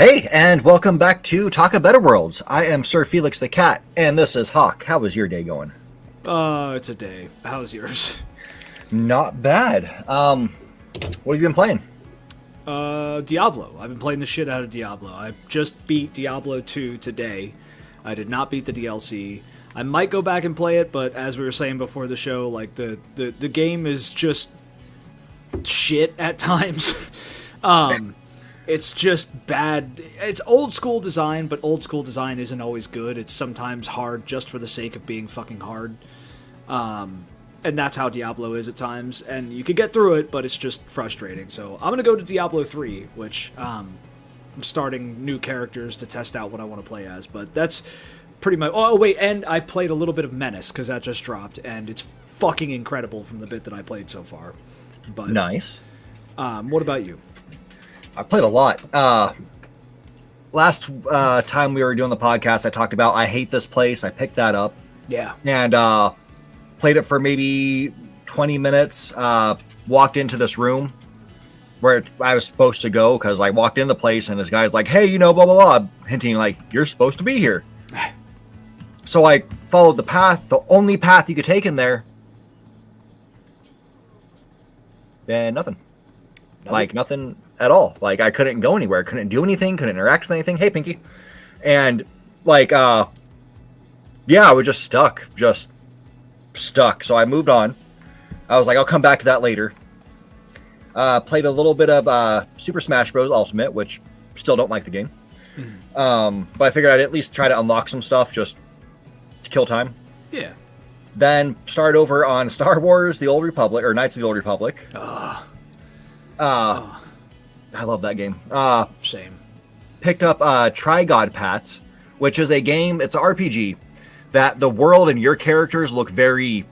Hey, and welcome back to Talk of Better Worlds. I am Sir Felix the Cat, and this is Hawk. How was your day going? It's a day. How's yours? Not bad. What have you been playing? Diablo. I've been playing the shit out of Diablo. I just beat Diablo 2 today. I did not beat the DLC. I might go back and play it, but as we were saying before the show, like the game is just shit at times. It's just bad. It's old school design, but old school design isn't always good. It's sometimes hard just for the sake of being fucking hard. And that's how Diablo is at times. And you can get through it, but it's just frustrating. So I'm going to go to Diablo 3, which I'm starting new characters to test out what I want to play as. But that's pretty much... Oh, wait, and I played a little bit of Menace, because that just dropped. And it's fucking incredible from the bit that I played so far. But Nice. What about you? I played a lot. Last time we were doing the podcast, I talked about I hate this place. I picked that up. Yeah. And played it for maybe 20 minutes. Walked into this room where I was supposed to go because I walked in the place and this guy's like, hey, blah, blah, blah, hinting like, you're supposed to be here. So I followed the path, the only path you could take in there. And nothing. Like, nothing at all. Like, I couldn't go anywhere. Couldn't do anything. Couldn't interact with anything. Hey, Pinky. And, like, yeah, I was just stuck. Just stuck. So I moved on. I was like, I'll come back to that later. Played a little bit of Super Smash Bros. Ultimate, which still don't like the game. Mm-hmm. But I figured I'd at least try to unlock some stuff just to kill time. Yeah. Then started over on Star Wars, The Old Republic, or Knights of the Old Republic. I love that game. Same. Picked up Trigod Pats, which is a game, it's an RPG, that the world and your characters look very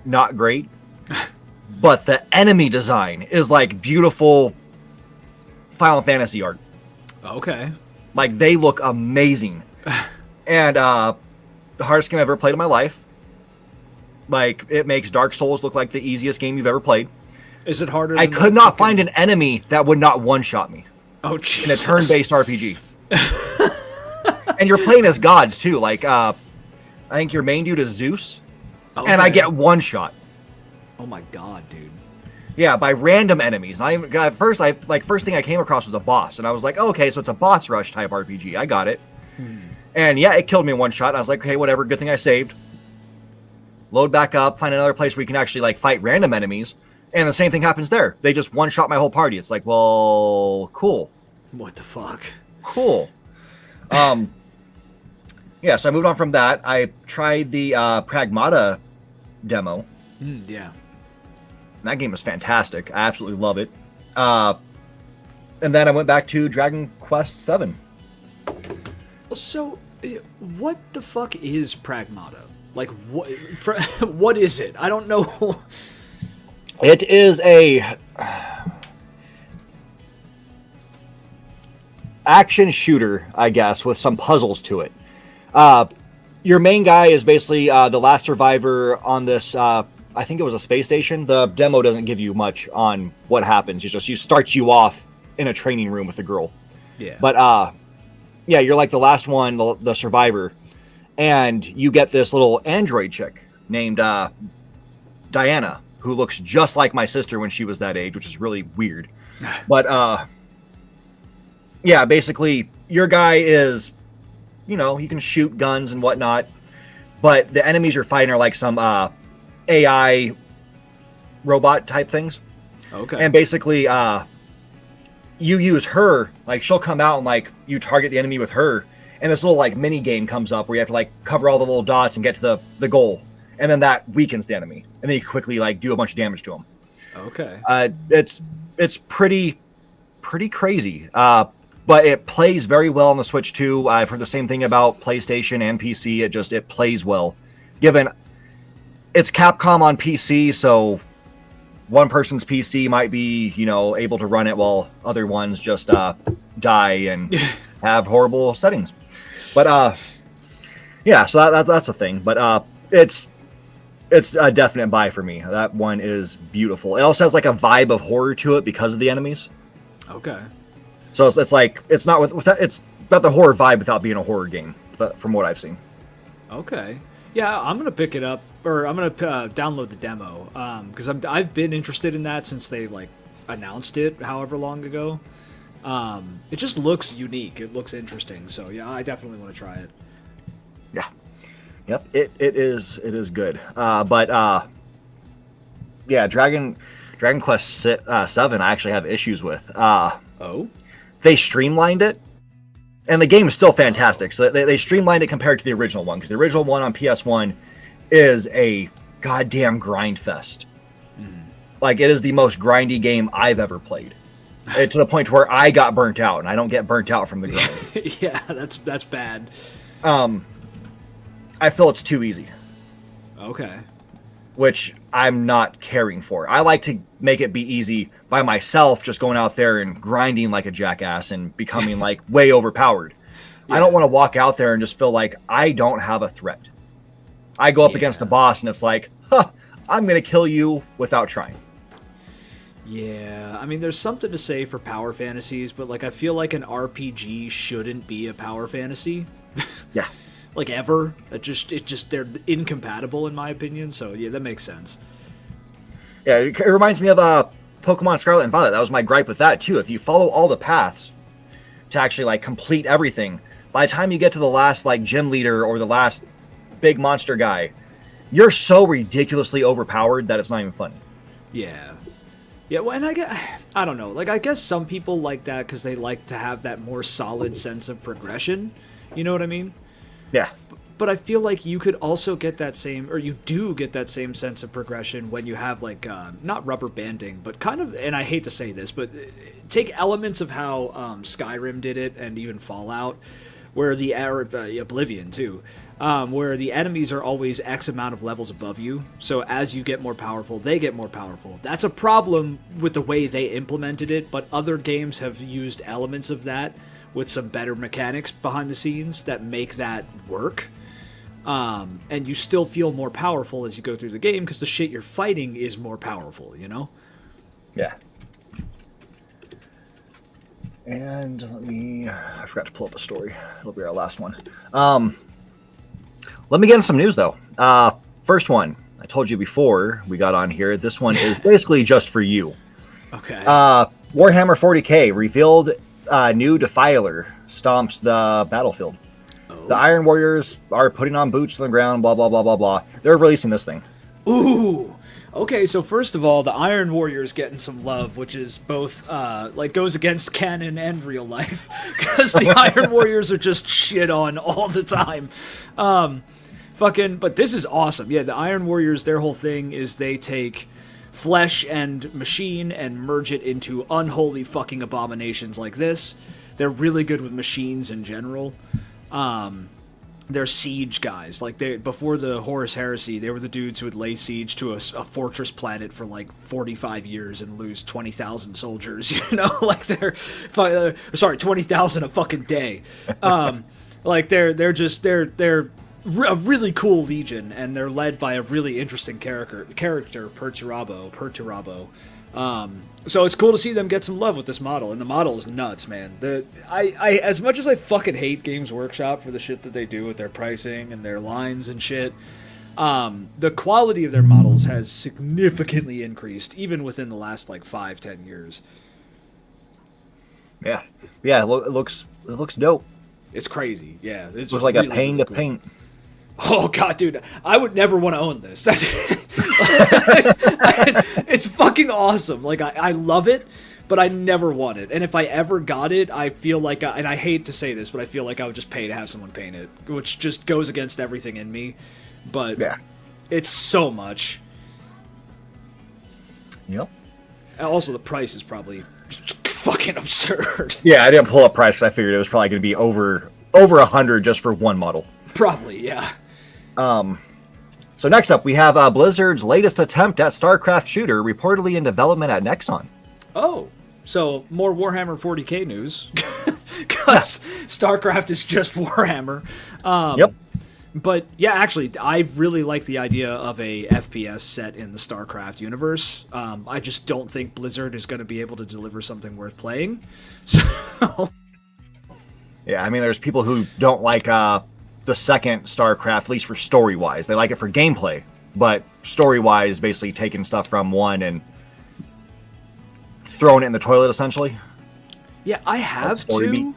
not great, but the enemy design is like beautiful Final Fantasy art. Okay. Like, they look amazing. And the hardest game I've ever played in my life. Like, it makes Dark Souls look like the easiest game you've ever played. Is it harder? I could not find an enemy that would not one-shot me. Oh, Jesus. In a turn-based RPG. And you're playing as gods, too. Like, I think your main dude is Zeus. Okay. And I get one shot. Oh, my God, dude. Yeah, by random enemies. At first thing I came across was a boss. And I was like, oh, okay, so it's a boss rush type RPG. I got it. And, yeah, it killed me in one shot. And I was like, okay, whatever. Good thing I saved. Load back up. Find another place where you can actually, like, fight random enemies. And the same thing happens there. They just one-shot my whole party. It's like, well, cool. What the fuck? Cool. Yeah, so I moved on from that. I tried the Pragmata demo. Yeah. That game is fantastic. I absolutely love it. And then I went back to Dragon Quest VII. So, what the fuck is Pragmata? Like, what is it? I don't know. It is a action shooter, I guess, with some puzzles to it. Your main guy is basically the last survivor on this, I think it was a space station. The demo doesn't give you much on what happens. It just starts you off in a training room with a girl. Yeah. But, yeah, you're like the last one, the survivor. And you get this little android chick named Diana, who looks just like my sister when she was that age, which is really weird. But, yeah, basically, your guy is, you can shoot guns and whatnot, but the enemies you're fighting are like some AI robot type things. Okay. And basically, you use her, like, she'll come out and, like, you target the enemy with her, and this little, like, mini game comes up where you have to, like, cover all the little dots and get to the goal. And then that weakens the enemy. And then you quickly, like, do a bunch of damage to him. Okay. It's pretty crazy. But it plays very well on the Switch, too. I've heard the same thing about PlayStation and PC. It plays well. Given it's Capcom on PC, so one person's PC might be, able to run it while other ones just die and have horrible settings. But, yeah, so that's a thing. But it's a definite buy for me. That one is beautiful. It also has like a vibe of horror to it because of the enemies. Okay. So it's like it's not it's got the horror vibe without being a horror game, from what I've seen. Okay. Yeah, I'm gonna pick it up, or I'm gonna download the demo, because I've been interested in that since they like announced it, however long ago. It just looks unique. It looks interesting. So yeah, I definitely want to try it. Yeah. Yep. It is good. Yeah, Dragon Quest 7 I actually have issues with. Oh. They streamlined it, and the game is still fantastic. So they streamlined it compared to the original one, because the original one on PS1 is a goddamn grind fest. Like, it is the most grindy game I've ever played. To the point where I got burnt out, and I don't get burnt out from the grind. Yeah, that's bad. I feel it's too easy. Okay. Which I'm not caring for. I like to make it be easy by myself, just going out there and grinding like a jackass and becoming like way overpowered. Yeah. I don't want to walk out there and just feel like I don't have a threat. I go up against the boss and it's like, I'm going to kill you without trying. Yeah, I mean, there's something to say for power fantasies, but like I feel like an RPG shouldn't be a power fantasy. Yeah. Like ever. It just they're incompatible in my opinion. So yeah, that makes sense. Yeah, it reminds me of Pokemon Scarlet and Violet. That was my gripe with that too. If you follow all the paths to actually like complete everything, by the time you get to the last like gym leader or the last big monster guy, you're so ridiculously overpowered that it's not even funny. Yeah. Yeah, well, and I don't know. Like, I guess some people like that because they like to have that more solid sense of progression. You know what I mean? Yeah. But I feel like you could also get that same, or you do get that same sense of progression when you have, like, not rubber banding, but kind of, and I hate to say this, but take elements of how Skyrim did it and even Fallout, where the Oblivion, too, where the enemies are always X amount of levels above you. So as you get more powerful, they get more powerful. That's a problem with the way they implemented it, but other games have used elements of that with some better mechanics behind the scenes that make that work. And you still feel more powerful as you go through the game because the shit you're fighting is more powerful, you know? Yeah. And I forgot to pull up a story. It'll be our last one. Let me get in some news, though. First one, I told you before we got on here, this one is basically just for you. Okay. Warhammer 40K revealed new Defiler stomps the battlefield. Oh. The Iron Warriors are putting on boots on the ground, blah, blah, blah, blah, blah. They're releasing this thing. Ooh! Okay, so first of all, the Iron Warriors getting some love, which is both, like, goes against canon and real life, because the Iron Warriors are just shit on all the time. But this is awesome. Yeah, the Iron Warriors, their whole thing is they take flesh and machine and merge it into unholy fucking abominations like this. They're really good with machines in general. They're siege guys. Like, before the Horus Heresy, they were the dudes who would lay siege to a fortress planet for like 45 years and lose 20,000 soldiers. You know, like they're 20,000 a fucking day. Like they're a really cool legion, and they're led by a really interesting character, Perturabo. So it's cool to see them get some love with this model, and the model is nuts, man. I as much as I fucking hate Games Workshop for the shit that they do with their pricing and their lines and shit, the quality of their models has significantly increased, even within the last like 5-10 years. Yeah, it looks dope. It's crazy. Yeah, it's like really, a pain to paint. Oh god, dude, I would never want to own this. That's it's fucking awesome. Like I love it, but I never want it. And if I ever got it, I feel like and I hate to say this, but I feel like I would just pay to have someone paint it, which just goes against everything in me. But yeah, it's so much. Yep. Also, the price is probably fucking absurd. Yeah, I didn't pull up price because I figured it was probably going to be over 100 just for one model. Probably, yeah. So next up, we have Blizzard's latest attempt at StarCraft shooter reportedly in development at Nexon. Oh, so more Warhammer 40K news. Because StarCraft is just Warhammer. Yep. But yeah, actually, I really like the idea of a FPS set in the StarCraft universe. I just don't think Blizzard is going to be able to deliver something worth playing. So Yeah, I mean, there's people who don't like the second StarCraft, at least for story-wise. They like it for gameplay, but story-wise, basically taking stuff from one and throwing it in the toilet, essentially. yeah, I have story two, beat.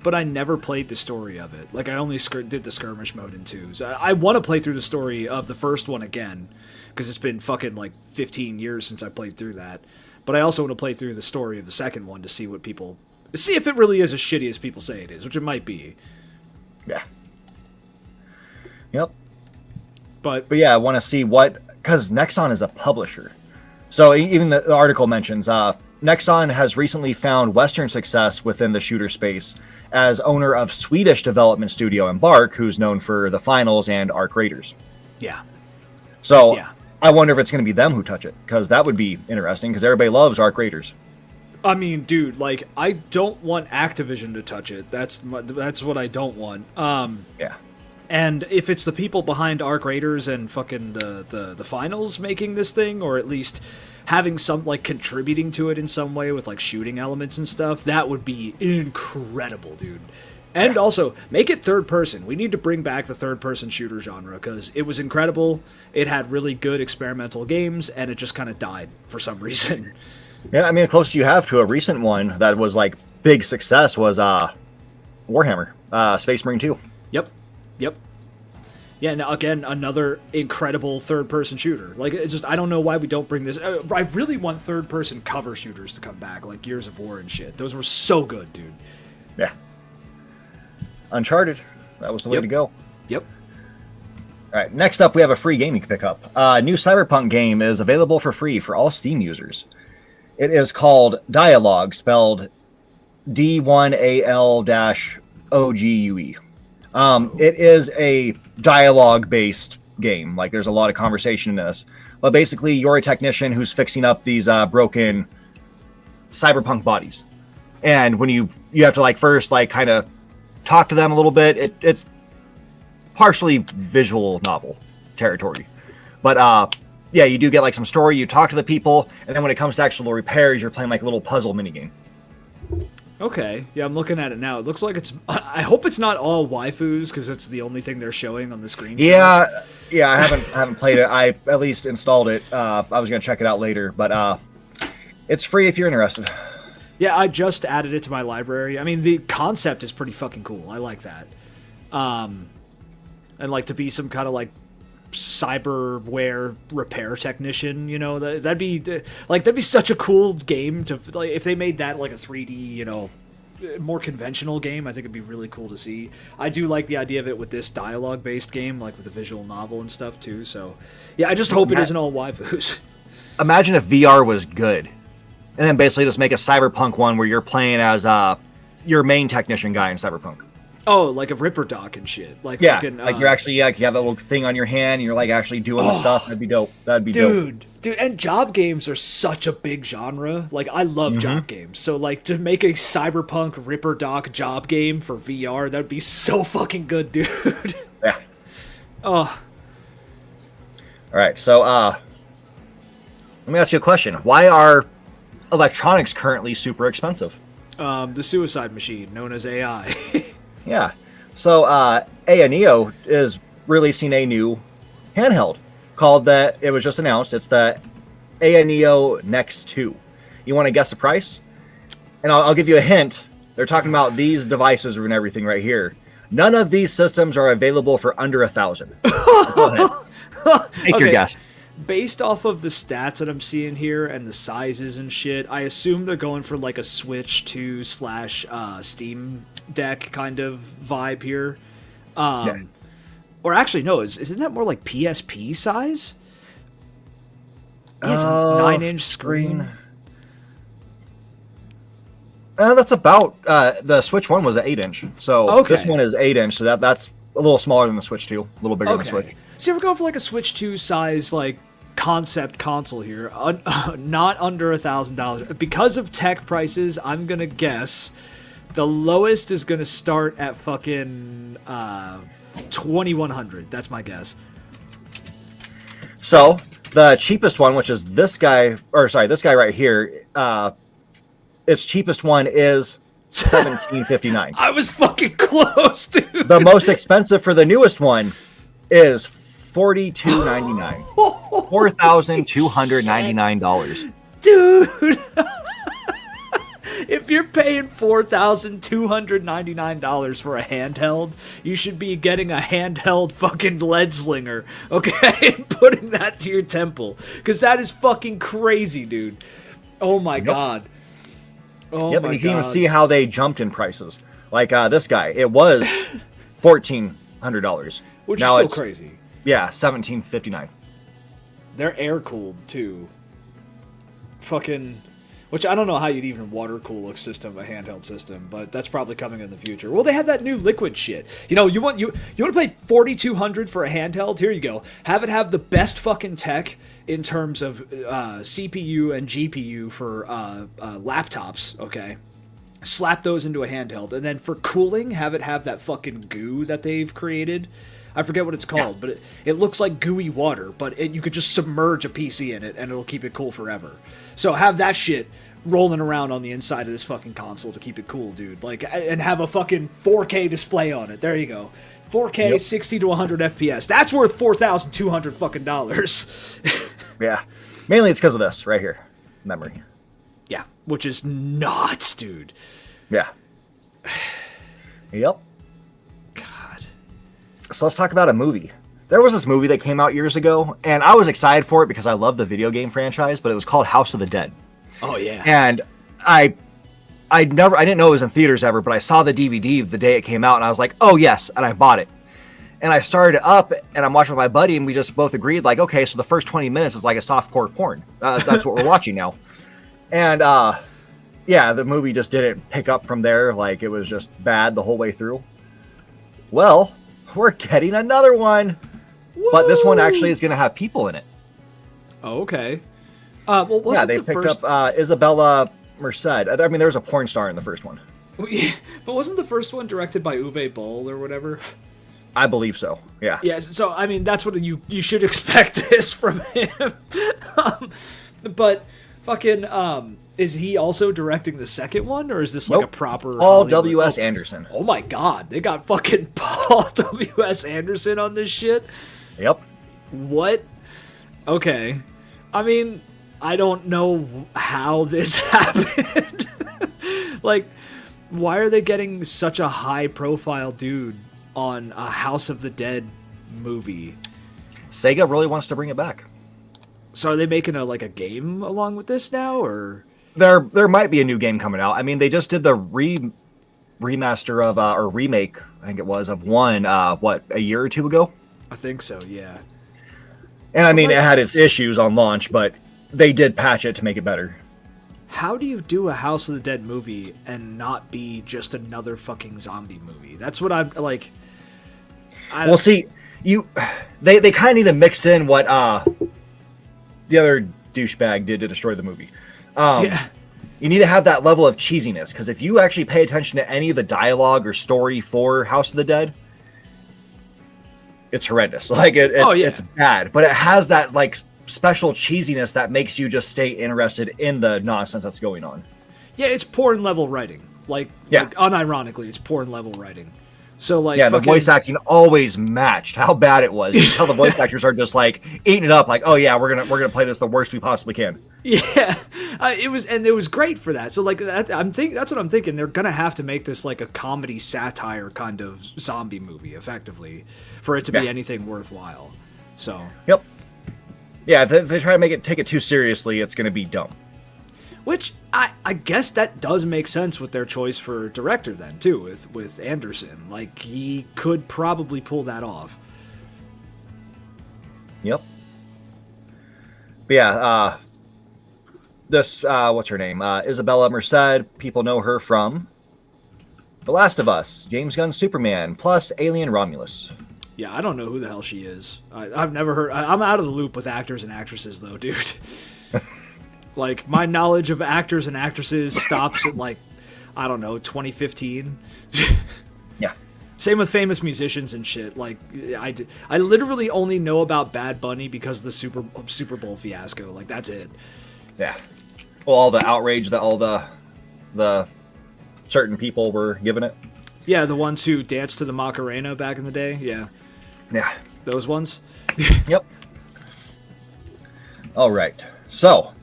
but I never played the story of it. Like, I only did the skirmish mode in two. So I want to play through the story of the first one again, because it's been fucking like 15 years since I played through that. But I also want to play through the story of the second one to see what people... See if it really is as shitty as people say it is, which it might be. Yeah. Yep. But yeah, I want to see what... Because Nexon is a publisher. So even the article mentions... Nexon has recently found Western success within the shooter space as owner of Swedish development studio Embark, who's known for the Finals and Arc Raiders. yeah. So Yeah. I wonder if it's going to be them who touch it, because that would be interesting, because everybody loves Arc Raiders. I mean, dude, like, I don't want Activision to touch it. That's what I don't want. Yeah. And if it's the people behind Arc Raiders and fucking the Finals making this thing, or at least having some, like, contributing to it in some way with, like, shooting elements and stuff, that would be incredible, dude. And also, make it third person. We need to bring back the third person shooter genre, because it was incredible. It had really good experimental games, and it just kind of died for some reason. Yeah, I mean, the closest you have to a recent one that was, like, big success was Warhammer, Space Marine 2. Yep. Yeah, now again, another incredible third-person shooter. Like, it's just, I don't know why we don't bring this... I really want third-person cover shooters to come back, like Gears of War and shit. Those were so good, dude. Yeah. Uncharted. That was the way to go. Yep. All right, next up, we have a free game you can pick up. New Cyberpunk game is available for free for all Steam users. It is called Dialogue, spelled D1AL-OGUE. It is a dialogue-based game. Like, there's a lot of conversation in this. But basically, you're a technician who's fixing up these broken cyberpunk bodies. And when you have to, like, first, like, kind of talk to them a little bit. It's partially visual novel territory. But, yeah, you do get, like, some story. You talk to the people. And then when it comes to actual repairs, you're playing, like, a little puzzle minigame. Okay, yeah, I'm looking at it now. It looks like it's... I hope it's not all waifus, because it's the only thing they're showing on the screen. Yeah, I haven't played it. I at least installed it. I was going to check it out later, but it's free if you're interested. Yeah, I just added it to my library. I mean, the concept is pretty fucking cool. I like that. And, like, to be some kind of, like, cyberware repair technician, you know, that'd be such a cool game to, like, if they made that like a 3D, you know, more conventional game. I think it'd be really cool to see. I do like the idea of it with this dialogue based game, like with the visual novel and stuff too. So yeah, I just hope it isn't all waifus. Imagine if VR was good, and then basically just make a cyberpunk one where you're playing as your main technician guy in Cyberpunk. Oh, like a Ripper Doc and shit. Like, yeah, fucking, like you're actually, you have that little thing on your hand, and you're like actually doing the stuff. That'd be dope. That'd be dope. Dude, and job games are such a big genre. Like, I love job games. So, like, to make a Cyberpunk Ripper Doc job game for VR, that'd be so fucking good, dude. Yeah. Oh. All right, so let me ask you a question. Why are electronics currently super expensive? The suicide machine, known as AI. Yeah. So A&EO is releasing a new handheld called it was just announced. It's the A&EO Next 2. You want to guess the price? And I'll give you a hint. They're talking about these devices and everything right here. None of these systems are available for under $1,000. Go ahead. Take your guess. Based off of the stats that I'm seeing here and the sizes and shit, I assume they're going for like a Switch 2 / Steam Deck kind of vibe here. Yeah. Or actually, no, isn't that more like PSP size? Yeah, it's a 9-inch screen. That's about the Switch 1 was an 8-inch. So this one is 8-inch, so that's a little smaller than the Switch 2, a little bigger than the Switch. See, we're going for like a Switch 2 size, like, concept console here. Not under $1,000. Because of tech prices, I'm gonna guess The lowest is going to start at fucking 2,100. That's my guess. So the cheapest one, which is this guy, or sorry, this guy right here, its cheapest one is $17.59. I was fucking close, dude. The most expensive for the newest one is $42.99. $4,299. Dude. If you're paying $4,299 for a handheld, you should be getting a handheld fucking lead slinger, okay? And putting that to your temple. Because that is fucking crazy, dude. Oh my god. Oh yep, my and you can even God. see how they jumped in prices. Like this guy, it was $1,400. Which now is it's, still crazy. Yeah, $1,759. They're air cooled too. Fucking, which I don't know how you'd even water cool a system, a handheld system, but that's probably coming in the future. Well, they have that new liquid shit. You know, you want to pay $4,200 for a handheld? Here you go. Have it have the best fucking tech in terms of CPU and GPU for laptops. Okay. Slap those into a handheld, and then for cooling, have it have that fucking goo that they've created. I forget what it's called, but it looks like gooey water, but you could just submerge a PC in it, and it'll keep it cool forever. So have that shit rolling around on the inside of this fucking console to keep it cool, dude. Like, and have a fucking 4K display on it. There you go. 4K, 60 to 100 FPS. That's worth $4,200 fucking dollars. Yeah. Mainly it's because of this right here. Memory. Yeah, which is nuts, dude. Yeah. Yep. God. So let's talk about a movie. There was this movie that came out years ago, and I was excited for it because I love the video game franchise, but it was called House of the Dead. Oh, yeah. And I didn't know it was in theaters ever, but I saw the DVD the day it came out, and I was like, oh, yes, and I bought it. And I started it up, and I'm watching with my buddy, and we just both agreed, like, okay, so the first 20 minutes is like a softcore porn. That's what we're watching now. And, yeah, the movie just didn't pick up from there. Like, it was just bad the whole way through. Well, we're getting another one. Woo! But this one actually is going to have people in it. Oh, okay. Well, wasn't yeah, they picked up Isabella Merced. I mean, there was a porn star in the first one. But wasn't the first one directed by Uwe Boll or whatever? I believe so, yeah. Yeah, so, I mean, that's what you should expect this from him. But, fucking, is he also directing the second one, or is this like a proper Paul W.S. Anderson. Oh my god, they got fucking Paul W.S. Anderson on this shit? Yep. What? Okay. I mean, I don't know how this happened. Like, why are they getting such a high-profile dude on a House of the Dead movie? Sega really wants to bring it back. So are they making a game along with this now, or? There might be a new game coming out. I mean, they just did the remaster of or remake, I think it was, of one a year or two ago. I think so, yeah. And I mean, it had its issues on launch, but they did patch it to make it better. How do you do a House of the Dead movie and not be just another fucking zombie movie? That's what I'm like. Well, see, they kind of need to mix in what the other douchebag did to destroy the movie. Yeah. You need to have that level of cheesiness, because if you actually pay attention to any of the dialogue or story for House of the Dead, it's horrendous. Like it's bad, but it has that like special cheesiness that makes you just stay interested in the nonsense that's going on. Yeah, it's porn level writing. Like unironically, it's porn level writing. So like, yeah, the voice acting always matched how bad it was. You can tell the voice actors are just like eating it up. Like, oh yeah, we're gonna play this the worst we possibly can. Yeah, it was great for that. So like that's what I'm thinking. They're gonna have to make this like a comedy satire kind of zombie movie, effectively, for it to be anything worthwhile. So yep, yeah. If they try to take it too seriously, it's gonna be dumb. Which I guess that does make sense with their choice for director then too, with Anderson. Like, he could probably pull that off. Yep. But yeah, this what's her name? Isabella Merced. People know her from The Last of Us, James Gunn's Superman, plus Alien Romulus. Yeah, I don't know who the hell she is. I've never heard. I'm out of the loop with actors and actresses though, dude. Like, my knowledge of actors and actresses stops at, like, I don't know, 2015. Yeah. Same with famous musicians and shit. Like, I literally only know about Bad Bunny because of the Super Bowl fiasco. Like, that's it. Yeah. Well, all the outrage that all the certain people were giving it. Yeah, the ones who danced to the Macarena back in the day. Yeah. Yeah. Those ones. Yep. All right. So,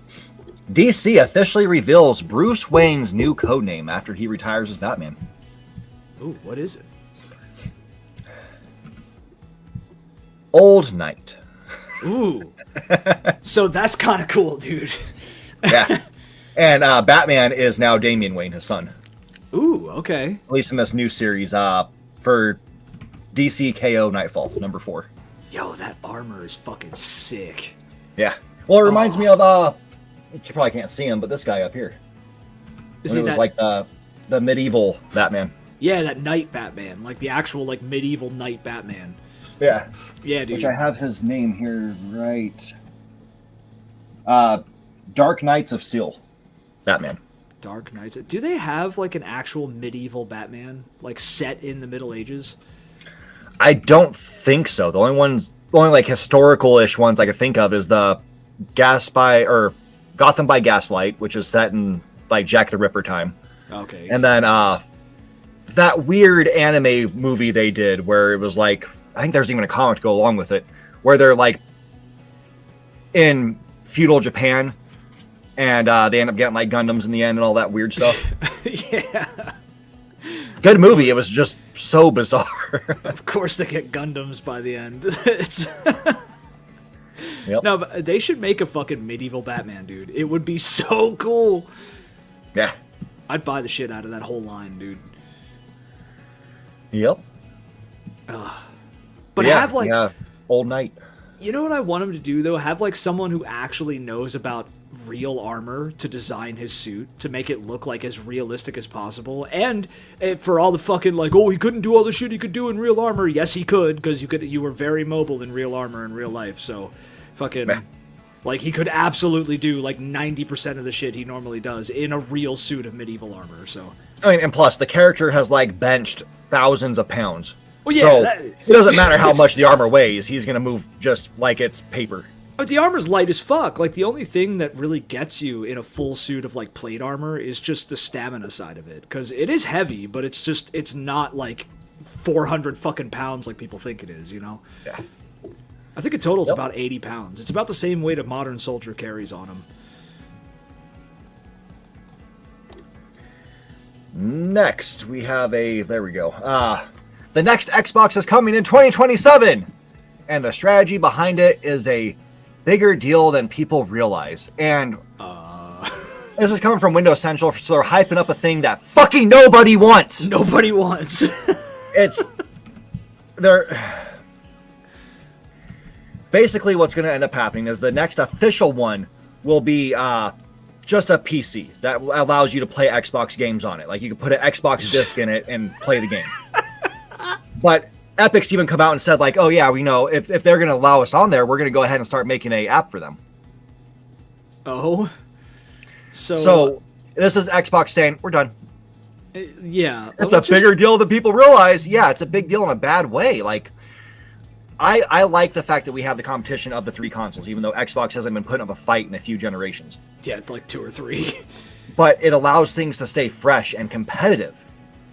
DC officially reveals Bruce Wayne's new codename after he retires as Batman. Ooh, what is it? Old Knight. Ooh. So that's kind of cool, dude. Yeah. And Batman is now Damian Wayne, his son. Ooh, okay. At least in this new series for DC KO Nightfall, number 4. Yo, that armor is fucking sick. Yeah. Well, it reminds me of, you probably can't see him, but this guy up here. Is when he it was that... like the medieval Batman. Yeah, that knight Batman. Like the actual like medieval knight Batman. Yeah. Yeah, dude. Which I have his name here, right. Dark Knights of Steel Batman. Dark Knights. Do they have like an actual medieval Batman, like set in the Middle Ages? I don't think so. The only like historical-ish ones I could think of is the Gotham by Gaslight, which is set in like Jack the Ripper time. Okay. And then that weird anime movie they did where it was like, I think there's even a comic to go along with it, where they're like in feudal Japan and they end up getting like Gundams in the end and all that weird stuff. Yeah. Good movie. It was just so bizarre. Of course they get Gundams by the end. It's Yep. No, but they should make a fucking medieval Batman, dude. It would be so cool. Yeah. I'd buy the shit out of that whole line, dude. Yep. But have like Old Knight. You know what I want him to do though? Have like someone who actually knows about real armor to design his suit to make it look like as realistic as possible. And for all the fucking like, oh, he couldn't do all the shit he could do in real armor. Yes, he could, because you were very mobile in real armor in real life. So, fucking, like he could absolutely do like 90% of the shit he normally does in a real suit of medieval armor. So, I mean, and plus the character has like benched thousands of pounds. Well, yeah, so it doesn't matter how much the armor weighs. He's gonna move just like it's paper. But the armor's light as fuck. Like, the only thing that really gets you in a full suit of, like, plate armor is just the stamina side of it. Because it is heavy, but it's not, like, 400 fucking pounds like people think it is, you know? Yeah. I think in total it's about 80 pounds. It's about the same weight a modern soldier carries on him. Next, we have there we go. The next Xbox is coming in 2027! And the strategy behind it is a bigger deal than people realize. And this is coming from Windows Central, so they're hyping up a thing that fucking nobody wants. Nobody wants. Basically what's going to end up happening is the next official one will be just a PC that allows you to play Xbox games on it. Like you can put an Xbox disc in it and play the game. But Epic's even come out and said, like, oh, yeah, we know if they're going to allow us on there, we're going to go ahead and start making an app for them. Oh. So this is Xbox saying, we're done. Yeah. It's a bigger deal than people realize. Yeah, it's a big deal in a bad way. Like, I like the fact that we have the competition of the 3 consoles, even though Xbox hasn't been putting up a fight in a few generations. Yeah, like 2 or 3. But it allows things to stay fresh and competitive.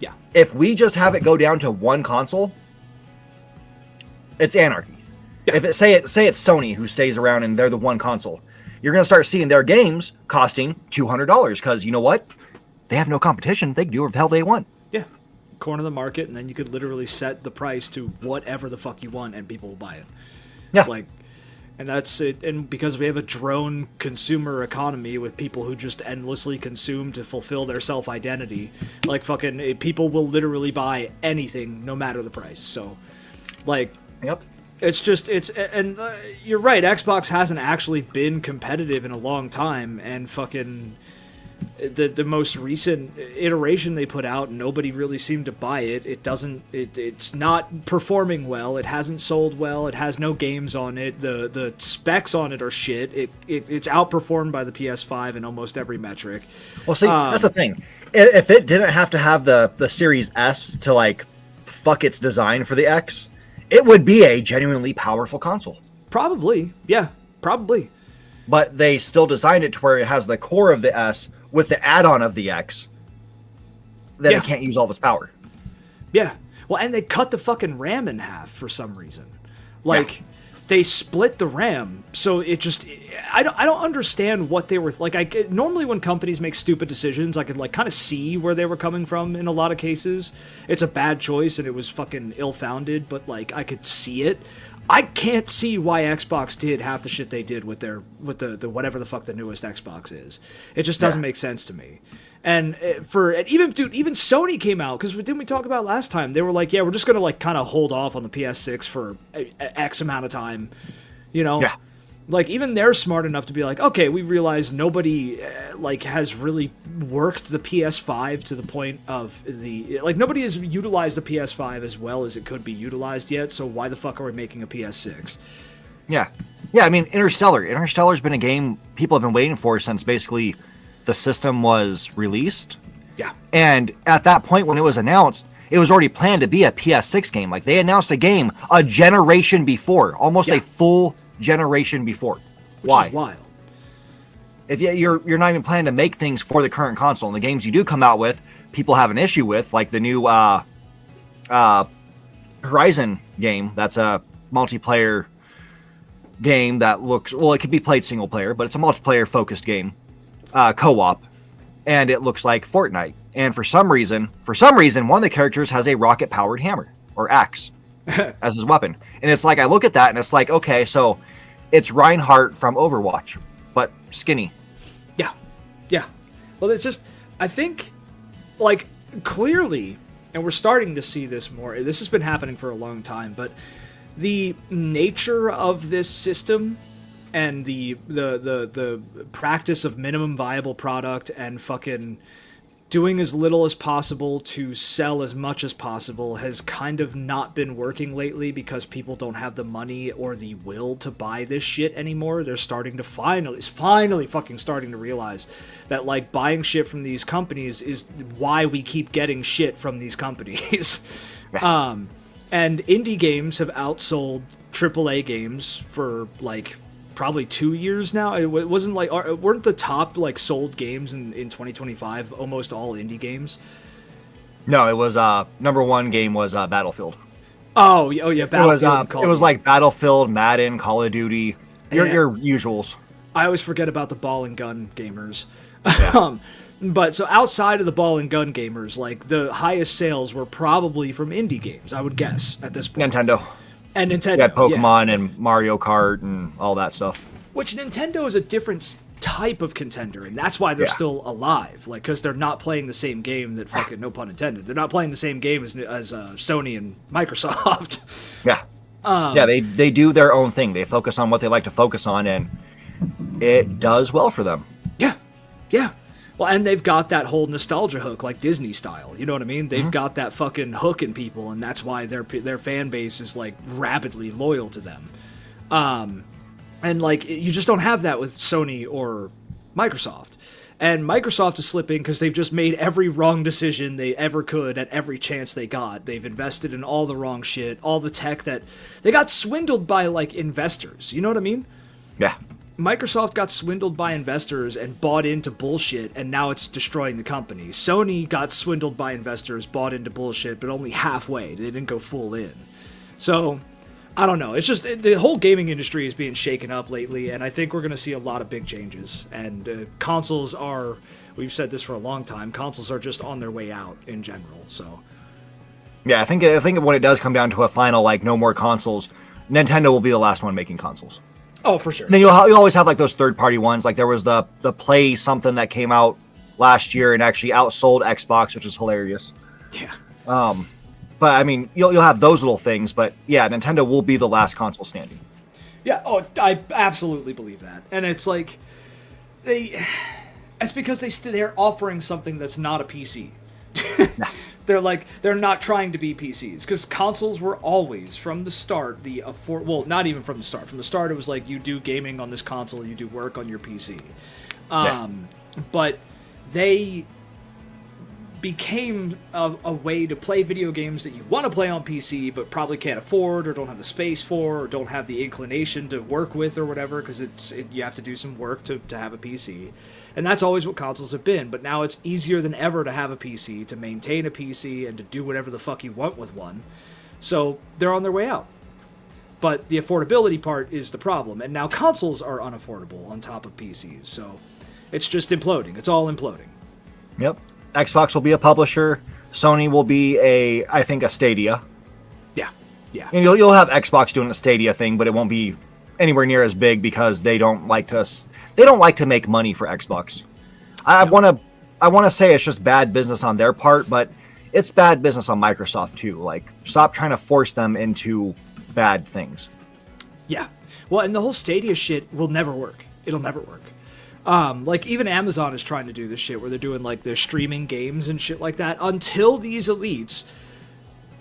Yeah. If we just have it go down to one console, it's anarchy. Yeah. If say it's Sony who stays around and they're the one console, you're going to start seeing their games costing $200 because you know what? They have no competition. They can do whatever the hell they want. Yeah. Corner the market, and then you could literally set the price to whatever the fuck you want and people will buy it. Yeah. Like, and that's it. And because we have a drone consumer economy with people who just endlessly consume to fulfill their self-identity, like fucking people will literally buy anything no matter the price. So, like, yep. And you're right, Xbox hasn't actually been competitive in a long time, and fucking the most recent iteration they put out, nobody really seemed to buy it. It's not performing well. It hasn't sold well. It has no games on it. The specs on it are shit. It's outperformed by the PS5 in almost every metric. Well, see, that's the thing. If it didn't have to have the Series S to like fuck its design for the X, it would be a genuinely powerful console. Probably, yeah, probably. But they still designed it to where it has the core of the S with the add-on of the X, then it can't use all of its power. Yeah. Well, and they cut the fucking RAM in half for some reason. Like, they split the RAM, so it just... I don't understand what they were... Like, normally when companies make stupid decisions, I could, like, kind of see where they were coming from in a lot of cases. It's a bad choice, and it was fucking ill-founded, but, like, I could see it. I can't see why Xbox did half the shit they did with the whatever the fuck the newest Xbox is. It just doesn't make sense to me. And even Sony came out, because didn't we talk about last time? They were like, yeah, we're just gonna like kind of hold off on the PS6 for X amount of time, you know. Yeah. Like, even they're smart enough to be like, okay, we realize nobody like has really worked the PS5 to the point of nobody has utilized the PS5 as well as it could be utilized yet. So why the fuck are we making a PS6? Yeah, I mean, Interstellar's been a game people have been waiting for since basically the system was released. Yeah, and at that point when it was announced, it was already planned to be a PS6 game. Like, they announced a game a generation before, almost a full generation before. Why? Which is wild. If you're not even planning to make things for the current console, and the games you do come out with, people have an issue with, like the new Horizon game. That's a multiplayer game that looks, well, it could be played single player, but it's a multiplayer focused game, co-op, and it looks like Fortnite. And for some reason, one of the characters has a rocket powered hammer or axe as his weapon. And it's like, I look at that and it's like, okay, so it's Reinhardt from Overwatch, but skinny. Yeah. Well, it's just, I think, like, clearly, and we're starting to see this more, this has been happening for a long time, but the nature of this system and the practice of minimum viable product and fucking doing as little as possible to sell as much as possible has kind of not been working lately because people don't have the money or the will to buy this shit anymore. They're starting to finally fucking starting to realize that, like, buying shit from these companies is why we keep getting shit from these companies. And indie games have outsold AAA games for, like, probably 2 years now. It wasn't like, weren't the top like sold games in 2025 almost all indie games? No, it was number one game was Battlefield. Oh yeah, Battlefield. It was like Battlefield, Madden, Call of Duty, your usuals. I always forget about the ball and gun gamers. Yeah. But so outside of the ball and gun gamers, like, the highest sales were probably from indie games, I would guess, at this point. Nintendo. And Nintendo. Yeah, Pokemon and Mario Kart and all that stuff. Which Nintendo is a different type of contender, and that's why they're still alive. Like, because they're not playing the same game that fucking, no pun intended, they're not playing the same game as Sony and Microsoft. Yeah. They do their own thing. They focus on what they like to focus on, and it does well for them. Yeah. Well, and they've got that whole nostalgia hook, like Disney style. You know what I mean? They've got that fucking hook in people, and that's why their fan base is, like, rabidly loyal to them. And, like, you just don't have that with Sony or Microsoft. And Microsoft is slipping because they've just made every wrong decision they ever could at every chance they got. They've invested in all the wrong shit, all the tech that... They got swindled by, like, investors. You know what I mean? Yeah. Microsoft got swindled by investors and bought into bullshit, and now it's destroying the company. Sony got swindled by investors, bought into bullshit, but only halfway. They didn't go full in. So, I don't know. It's just, the whole gaming industry is being shaken up lately, and I think we're going to see a lot of big changes. And consoles are, we've said this for a long time, consoles are just on their way out in general, so. Yeah, I think when it does come down to a final, like, no more consoles, Nintendo will be the last one making consoles. Oh, for sure. And then you'll always have, like, those third-party ones. Like, there was the Play something that came out last year and actually outsold Xbox, which is hilarious. Yeah. But, I mean, you'll have those little things. But, yeah, Nintendo will be the last console standing. Yeah, I absolutely believe that. And it's like, It's because they're offering something that's not a PC. They're not trying to be PCs, because consoles were always from the start not even from the start. From the start, it was like you do gaming on this console, you do work on your PC. But they became a way to play video games that you want to play on PC, but probably can't afford, or don't have the space for, or don't have the inclination to work with, or whatever, because you have to do some work to have a PC. And that's always what consoles have been, but now it's easier than ever to have a PC, to maintain a PC, and to do whatever the fuck you want with one. So they're on their way out. But the affordability part is the problem, and now consoles are unaffordable on top of PCs, so it's just imploding. It's all imploding. Yep. Xbox will be a publisher. Sony will be I think a Stadia. Yeah. And you'll have Xbox doing a Stadia thing, but it won't be anywhere near as big because they don't like to make money for Xbox. I want to say it's just bad business on their part, but it's bad business on Microsoft too. Like, stop trying to force them into bad things. Yeah. Well, and the whole Stadia shit will never work. It'll never work. Like, even Amazon is trying to do this shit where they're doing, like, their streaming games and shit like that, until these elites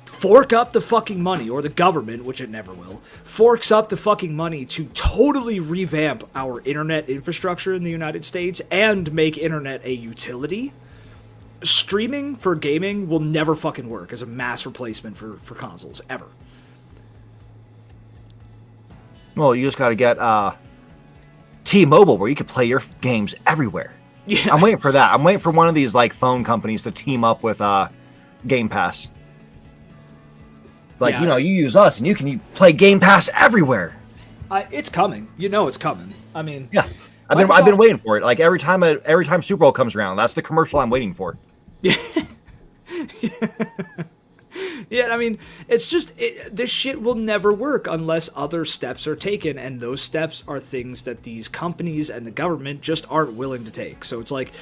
fork up the fucking money, or the government, which it never will, forks up the fucking money to totally revamp our internet infrastructure in the United States and make internet a utility. Streaming for gaming will never fucking work as a mass replacement for consoles, ever. Well, you just got to get T-Mobile, where you can play your games everywhere. Yeah. I'm waiting for that. I'm waiting for one of these like phone companies to team up with Game Pass. Like, Yeah. you use us and you can play Game Pass everywhere. It's coming. You know it's coming. I mean, Yeah. I've been waiting for it. Like, every time Super Bowl comes around, that's the commercial I'm waiting for. Yeah, I mean, it's just, this shit will never work unless other steps are taken, and those steps are things that these companies and the government just aren't willing to take. So it's like,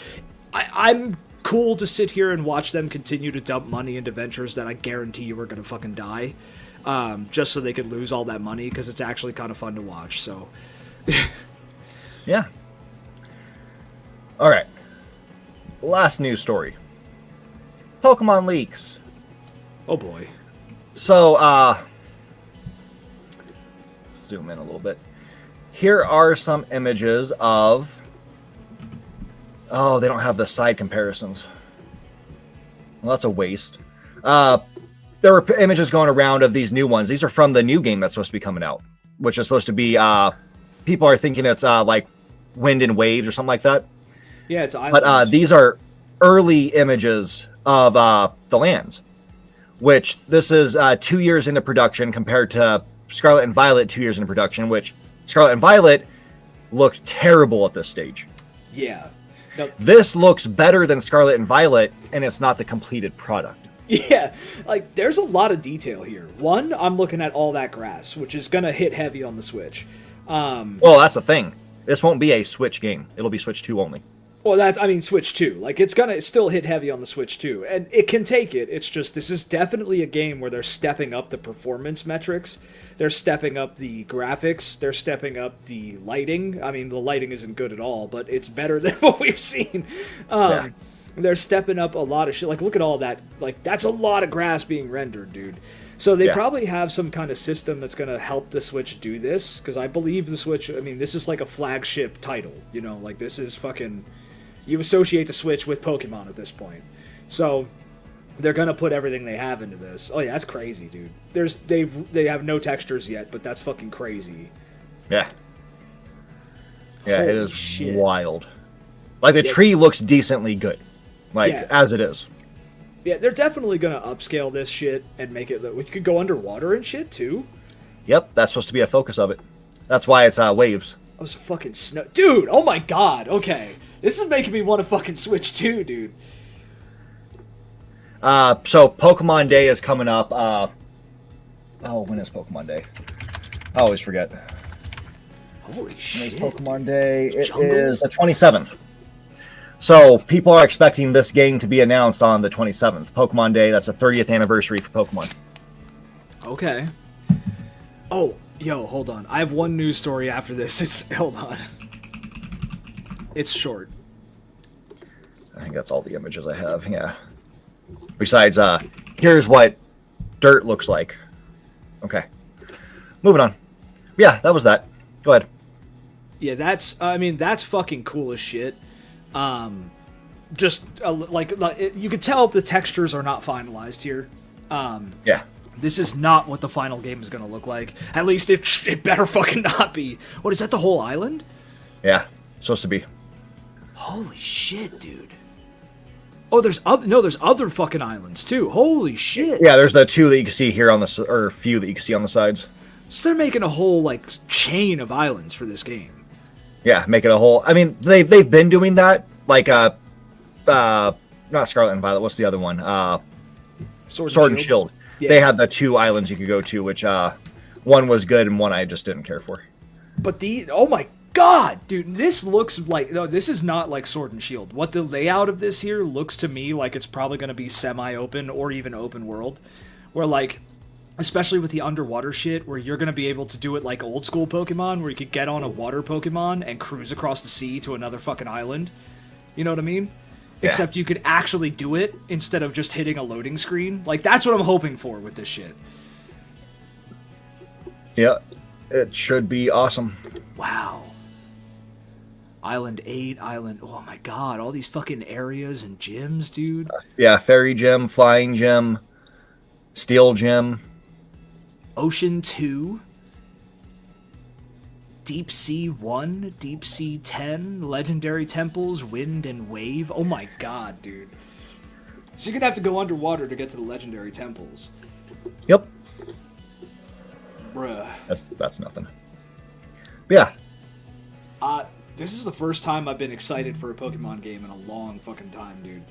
I'm cool to sit here and watch them continue to dump money into ventures that I guarantee you are going to fucking die, just so they could lose all that money, because it's actually kind of fun to watch, so... Yeah. All right. Last news story. Pokemon leaks. Oh boy. So, zoom in a little bit. Here are some images of... Oh, they don't have the side comparisons. Well, that's a waste. There were images going around of these new ones. These are from the new game that's supposed to be coming out, which is supposed to be... people are thinking it's like Wind and Waves or something like that. Yeah, it's islands. But these are early images of the lands, which this is 2 years into production compared to Scarlet and Violet 2 years into production, which Scarlet and Violet looked terrible at this stage. Yeah. No. This looks better than Scarlet and Violet, and it's not the completed product. Yeah, like, there's a lot of detail here. One, I'm looking at all that grass, which is going to hit heavy on the Switch. Well, that's the thing. This won't be a Switch game. It'll be Switch 2 only. Well, Switch 2. Like, it's gonna still hit heavy on the Switch 2. And it can take it. It's just, this is definitely a game where they're stepping up the performance metrics. They're stepping up the graphics. They're stepping up the lighting. I mean, the lighting isn't good at all, but it's better than what we've seen. Yeah. They're stepping up a lot of shit. Like, look at all that. Like, that's a lot of grass being rendered, dude. So they probably have some kind of system that's going to help the Switch do this, because I believe the Switch, I mean, this is like a flagship title, you know, like, this is fucking, you associate the Switch with Pokemon at this point. So they're going to put everything they have into this. Oh yeah, that's crazy, dude. They have no textures yet, but that's fucking crazy. Yeah. Yeah, Holy it is shit. wild. Like, the tree looks decently good. Like, as it is. Yeah, they're definitely going to upscale this shit and make it that we could go underwater and shit, too. Yep, that's supposed to be a focus of it. That's why it's waves. Oh, it's fucking snow. Dude, oh my god, okay. This is making me want to fucking Switch too, dude. So, Pokemon Day is coming up. When is Pokemon Day? I always forget. Holy shit. When is Pokemon Day? It is the 27th. So, people are expecting this game to be announced on the 27th. Pokemon Day, that's the 30th anniversary for Pokemon. Okay. Oh, yo, hold on. I have one news story after this. Hold on. It's short. I think that's all the images I have. Yeah. Besides, here's what dirt looks like. Okay. Moving on. Yeah, that was that. Go ahead. Yeah, that's fucking cool as shit. Just like you could tell the textures are not finalized here. Yeah. This is not what the final game is going to look like. At least it better fucking not be. What, is that the whole island? Yeah, supposed to be. Holy shit, dude. Oh, there's other fucking islands too. Holy shit. Yeah, there's the two that you can see here on the, or a few that you can see on the sides. So they're making a whole like chain of islands for this game. Yeah, make it a whole. I mean, they've been doing that. Like not Scarlet and Violet. What's the other one? Sword and Shield. Yeah. They had the two islands you could go to, which one was good and one I just didn't care for. But oh my god, dude, this looks like, no, this is not like Sword and Shield. What the layout of this here looks to me like it's probably going to be semi-open or even open world, where like, especially with the underwater shit, where you're going to be able to do it like old school Pokemon, where you could get on a water Pokemon and cruise across the sea to another fucking island. You know what I mean? Yeah. Except you could actually do it instead of just hitting a loading screen. Like, that's what I'm hoping for with this shit. Yeah, it should be awesome. Wow. Island 8, Island... Oh my god, all these fucking areas and gyms, dude. Yeah, Fairy Gym, Flying Gym, Steel Gym. Ocean 2. Deep Sea 1, Deep Sea 10, Legendary Temples, Wind and Wave. Oh my god, dude. So you're gonna have to go underwater to get to the Legendary Temples. Yep. Bruh. That's nothing. But yeah. This is the first time I've been excited for a Pokemon game in a long fucking time, dude.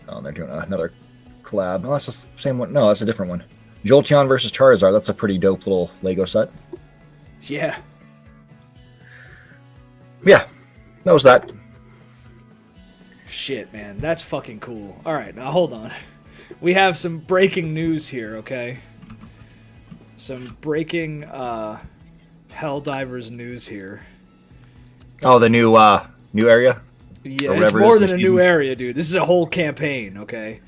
Oh, they're doing another collab. Oh, that's the same one. No, that's a different one. Jolteon versus Charizard. That's a pretty dope little Lego set. Yeah. Yeah, that was that. Shit, man. That's fucking cool. Alright, now hold on. We have some breaking news here, okay? Some breaking, Helldivers news here. Oh, the new area? Yeah, it's more than a new area, dude. This is a whole campaign, okay?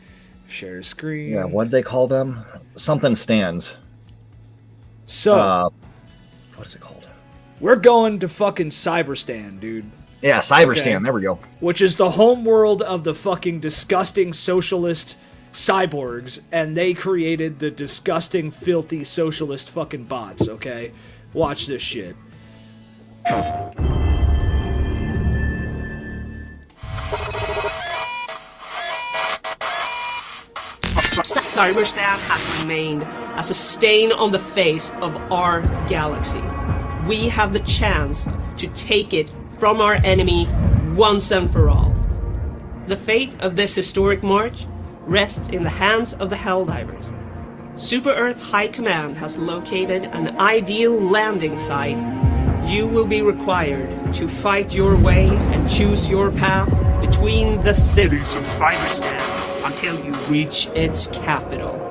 Share screen. Yeah, what did they call them? Something stands. So... what is it called? We're going to fucking Cyberstan, dude. Yeah, Cyberstan. Okay. There we go. Which is the homeworld of the fucking disgusting socialist cyborgs, and they created the disgusting, filthy socialist fucking bots, okay? Watch this shit. Cyberstan has remained as a stain on the face of our galaxy. We have the chance to take it from our enemy once and for all. The fate of this historic march rests in the hands of the Helldivers. Super Earth High Command has located an ideal landing site. You will be required to fight your way and choose your path between the cities of Cyberstan until you reach its capital.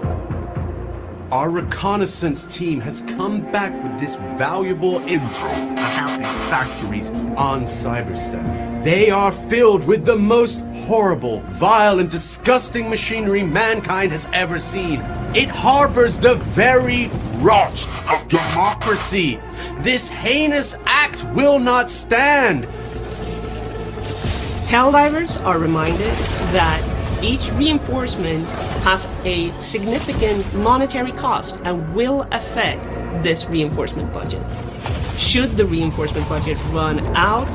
Our reconnaissance team has come back with this valuable info about these factories on Cyberstan. They are filled with the most horrible, vile, and disgusting machinery mankind has ever seen. It harbors the very rot of democracy. This heinous act will not stand. Helldivers are reminded that each reinforcement has a significant monetary cost and will affect this reinforcement budget. Should the reinforcement budget run out,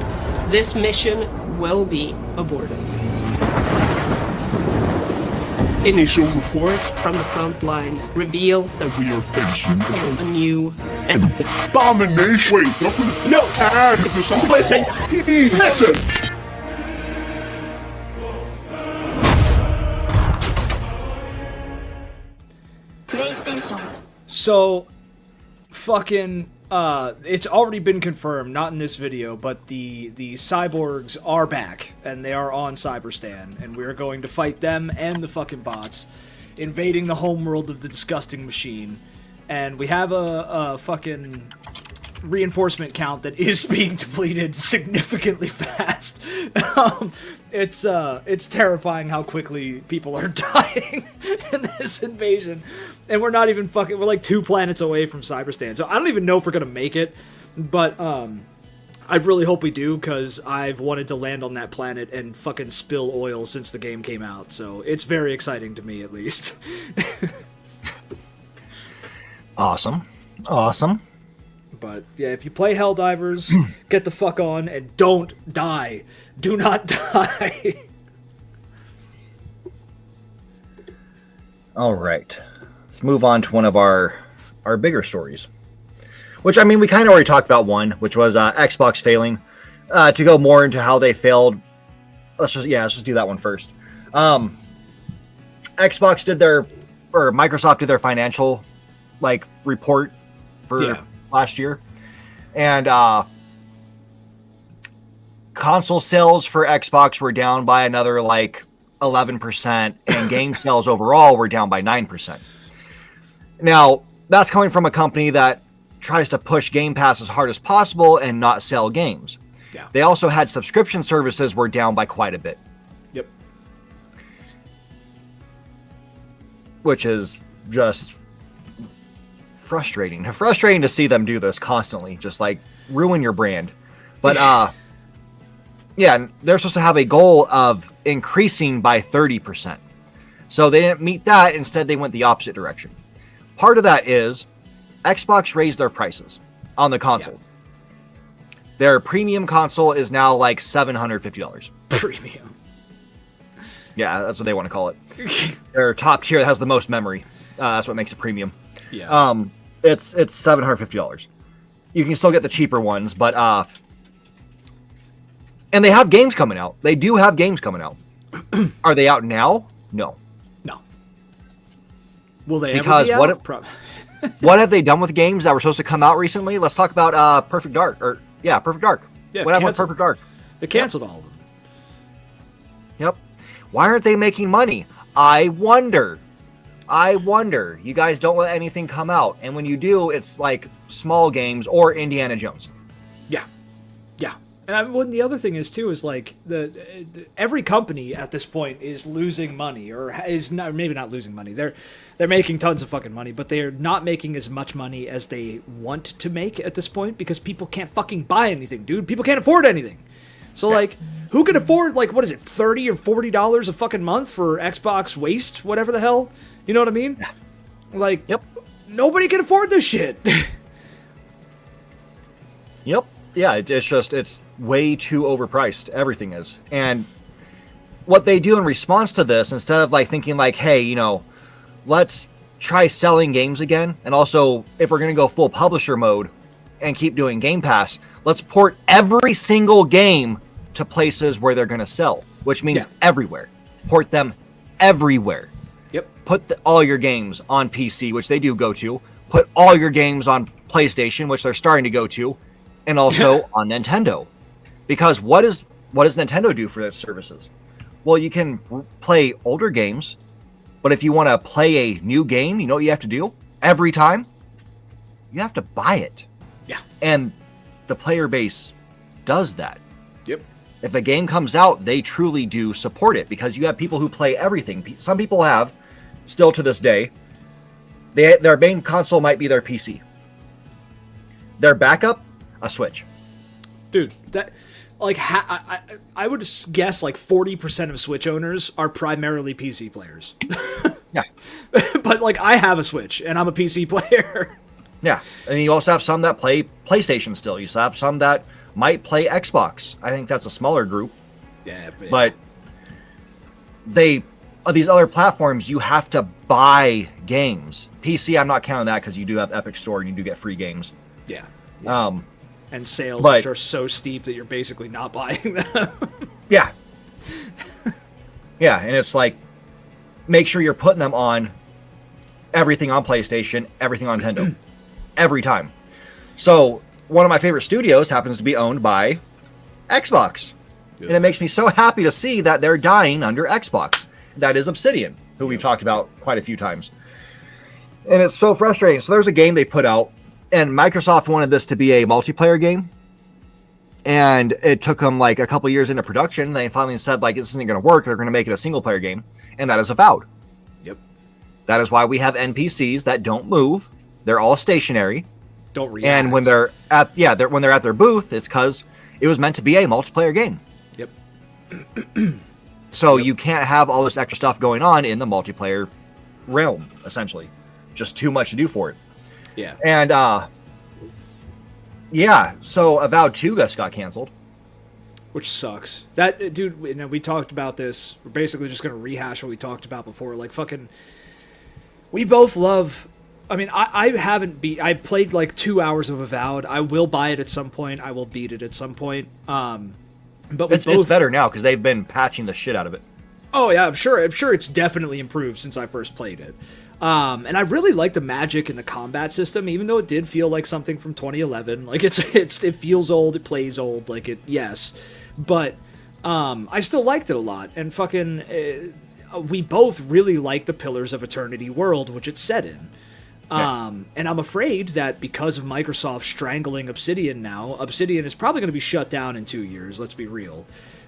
this mission will be aborted. Initial reports from the front lines reveal that we are facing a new abomination. Wait, don't put the... No! Listen! Listen! So, fucking, it's already been confirmed, not in this video, but the cyborgs are back, and they are on Cyberstan, and we're going to fight them and the fucking bots, invading the homeworld of the disgusting machine. And we have a fucking reinforcement count that is being depleted significantly fast. It's terrifying how quickly people are dying in this invasion, and we're not even we're like 2 planets away from Cyberstan, so I don't even know if we're gonna make it, but I really hope we do, because I've wanted to land on that planet and fucking spill oil since the game came out, so it's very exciting to me, at least. Awesome. But yeah, if you play Helldivers, get the fuck on and don't die. Do not die. All right. Let's move on to one of our bigger stories. Which, I mean, we kind of already talked about one, which was Xbox failing. To go more into how they failed, let's just do that one first. Xbox Microsoft did their financial report for last year, and console sales for Xbox were down by another 11%, and game sales overall were down by 9%. Now, that's coming from a company that tries to push Game Pass as hard as possible and not sell games. Yeah. They also had subscription services were down by quite a bit. Yep. Which is just frustrating. Frustrating to see them do this constantly, just ruin your brand. But yeah, they're supposed to have a goal of increasing by 30%. So they didn't meet that. Instead, they went the opposite direction. Part of that is Xbox raised their prices on the console. Yeah. Their premium console is now $750. Premium. Yeah, that's what they want to call it. Their top tier that has the most memory. That's what makes it premium. Yeah. It's $750. You can still get the cheaper ones, but and they have games coming out. They do have games coming out. Are they out now? No. No. Will they because ever be out? What have they done with games that were supposed to come out recently? Let's talk about Perfect Dark. Perfect Dark. Yeah, what happened with Perfect Dark? They canceled all of them. Yep. Why aren't they making money? I wonder. You guys don't let anything come out, and when you do, it's small games or Indiana Jones. Yeah. And the other thing is too is every company at this point is losing money, or is not, maybe not losing money. They're making tons of fucking money, but they're not making as much money as they want to make at this point, because people can't fucking buy anything, dude. People can't afford anything. So who can afford what is it, $30 or $40 a fucking month for Xbox waste, whatever the hell? You know what I mean? Yeah. Yep. Nobody can afford this shit. Yep. Yeah, it's way too overpriced. Everything is. And what they do in response to this, instead of thinking hey, let's try selling games again, and also if we're going to go full publisher mode and keep doing Game Pass, let's port every single game to places where they're going to sell, which means everywhere. Port them everywhere. Yep. Put all your games on PC, which they do go to. Put all your games on PlayStation, which they're starting to go to, and also on Nintendo. Because what does Nintendo do for its services? Well, you can play older games, but if you want to play a new game, you know what you have to do? Every time, you have to buy it. Yeah. And the player base does that. Yep. If a game comes out, they truly do support it, because you have people who play everything. Some people have, still to this day, their main console might be their PC. Their backup, a Switch. Dude, that I would guess 40% of Switch owners are primarily PC players. Yeah. But I have a Switch and I'm a PC player. Yeah. And you also have some that play PlayStation still. You also have some that might play Xbox. I think that's a smaller group. Yeah. But these other platforms, you have to buy games. PC, I'm not counting that because you do have Epic Store and you do get free games. Yeah. And sales, which are so steep that you're basically not buying them. Yeah. Yeah, and it's make sure you're putting them on everything on PlayStation, everything on Nintendo. Every time. So, one of my favorite studios happens to be owned by Xbox. Yes. And it makes me so happy to see that they're dying under Xbox. That is Obsidian, who we've talked about quite a few times. And it's so frustrating. So there's a game they put out and Microsoft wanted this to be a multiplayer game. And it took them like a couple years into production. They finally said, like, this isn't going to work. They're going to make it a single player game. And that is Avowed. Yep. That is why we have NPCs that don't move. They're all stationary. Don't react. And when they're at when they're at their booth, it's because it was meant to be a multiplayer game. Yep. So you can't have all this extra stuff going on in the multiplayer realm, essentially. Just too much to do for it. Yeah. And yeah, so Avowed 2 just got canceled. Which sucks. That, dude, you know, we talked about this. We're basically just going to rehash what we talked about before. Like, fucking, we both love, I mean, I played like 2 hours of Avowed. I will buy it at some point. I will beat it at some point. But it's better now because they've been patching the shit out of it. Oh, yeah, I'm sure it's definitely improved since I first played it. And I really like the magic in the combat system, even though it did feel like something from 2011. Like it feels old, it plays old, yes, but I still liked it a lot. And fucking, we both really like the Pillars of Eternity world, which it's set in. Yeah. And I'm afraid that because of Microsoft strangling Obsidian now, Obsidian is probably going to be shut down in 2 years. Let's be real.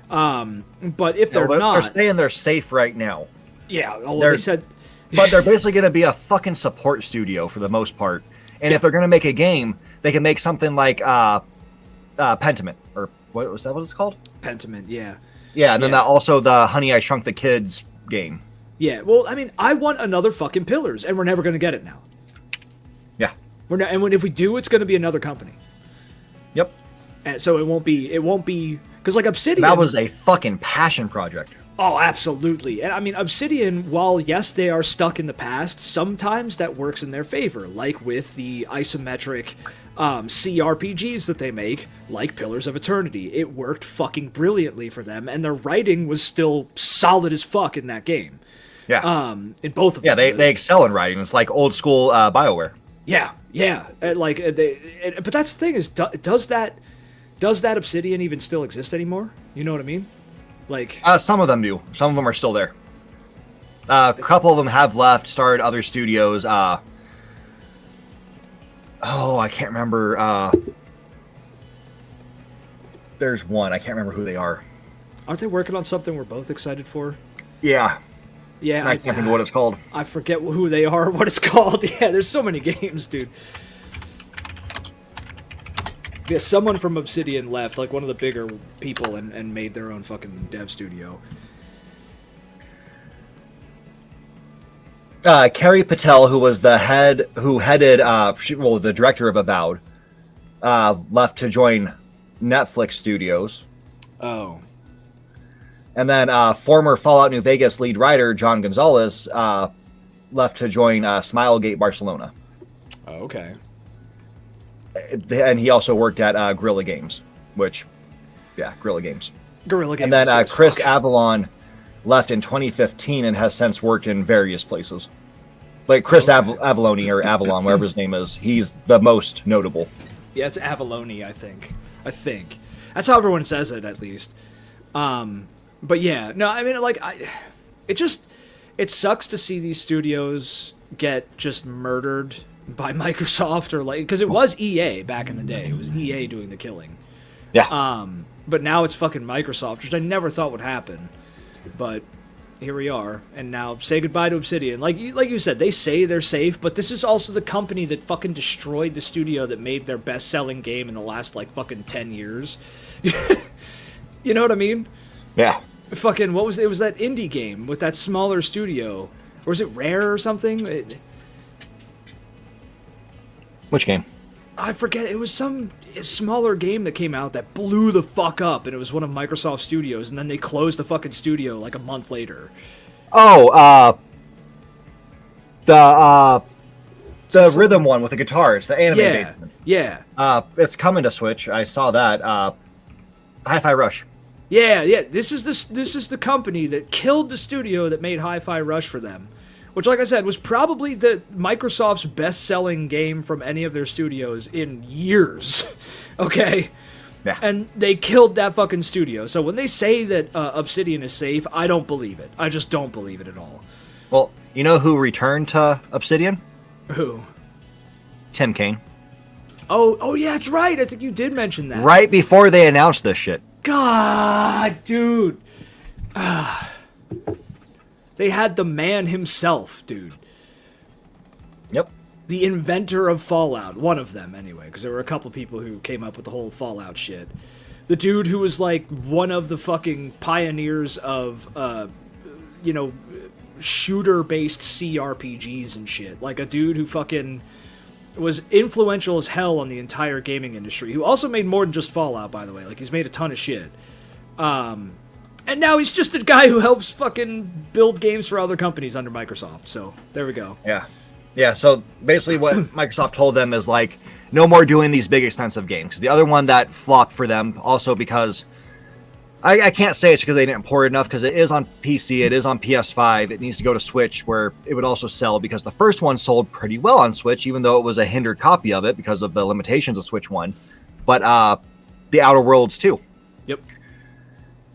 But if they're not, they're saying they're safe right now. Yeah, they said. But they're basically going to be a fucking support studio for the most part. And if they're going to make a game, they can make something like Pentiment. Or what was that what it's called? Pentiment, yeah. Yeah, and then also the Honey, I Shrunk the Kids game. Yeah, well, I mean, I want another fucking Pillars, and we're never going to get it now. Yeah. If we do, it's going to be another company. Yep. And so it won't be, because like Obsidian. That was a fucking passion project. Oh, absolutely. And I mean, Obsidian, while yes, they are stuck in the past, sometimes that works in their favor, like with the isometric CRPGs that they make, like Pillars of Eternity. It worked fucking brilliantly for them, and their writing was still solid as fuck in that game. Yeah. In both of them. Yeah, they excel in writing. It's like old school BioWare. Yeah. But that's the thing is, does that Obsidian even still exist anymore? You know what I mean? Like some of them do. Some of them are still there. A couple of them have left, started other studios. I can't remember. There's one. I can't remember who they are. Aren't they working on something we're both excited for? Yeah. Yeah. I can't think of what it's called. I forget who they are, what it's called. Yeah, there's so many games, dude. Yeah, someone from Obsidian left, like one of the bigger people, and made their own fucking dev studio. Kerry Patel, who was the director of Avowed, left to join Netflix Studios. Oh. And then former Fallout New Vegas lead writer John Gonzalez left to join Smilegate Barcelona. Oh, okay. And he also worked at Guerrilla Games, Guerrilla Games. Guerrilla Games. And then Chris Avalon left in 2015 and has since worked in various places. Like Chris Avalone, or Avalon, whatever his name is. He's the most notable. Yeah, it's Avalone, I think. That's how everyone says it, at least. But yeah, no, I mean, it sucks to see these studios get just murdered by Microsoft, or because it was EA back in the day. It was EA doing the killing. Yeah. But now it's fucking Microsoft, which I never thought would happen. But here we are, and now say goodbye to Obsidian. Like you said, they say they're safe, but this is also the company that fucking destroyed the studio that made their best-selling game in the last fucking 10 years. You know what I mean? Yeah. Fucking what was it? It was that indie game with that smaller studio, or was it Rare or something? Which game? I forget. It was some smaller game that came out that blew the fuck up, and it was one of Microsoft Studios, and then they closed the fucking studio like a month later. Oh, the rhythm one with the guitars, the anime. Yeah. It's coming to Switch. I saw that. Hi-Fi Rush. Yeah. This is the company that killed the studio that made Hi-Fi Rush for them. Which, like I said, was probably Microsoft's best-selling game from any of their studios in years. Okay? Yeah. And they killed that fucking studio. So when they say that Obsidian is safe, I don't believe it. I just don't believe it at all. Well, you know who returned to Obsidian? Who? Tim Kaine. Oh yeah, that's right. I think you did mention that. Right before they announced this shit. God, dude. They had the man himself, dude. Yep. The inventor of Fallout. One of them, anyway, because there were a couple people who came up with the whole Fallout shit. The dude who was, like, one of the fucking pioneers of, shooter-based CRPGs and shit. Like, a dude who fucking was influential as hell on the entire gaming industry, who also made more than just Fallout, by the way. Like, he's made a ton of shit. And now he's just a guy who helps fucking build games for other companies under Microsoft. So, there we go. Yeah. Yeah, so basically what Microsoft told them is, like, no more doing these big, expensive games. The other one that flopped for them, also because... I can't say it's because they didn't port it enough, because it is on PC, it is on PS5, it needs to go to Switch, where it would also sell, because the first one sold pretty well on Switch, even though it was a hindered copy of it because of the limitations of Switch 1. But The Outer Worlds 2. Yep.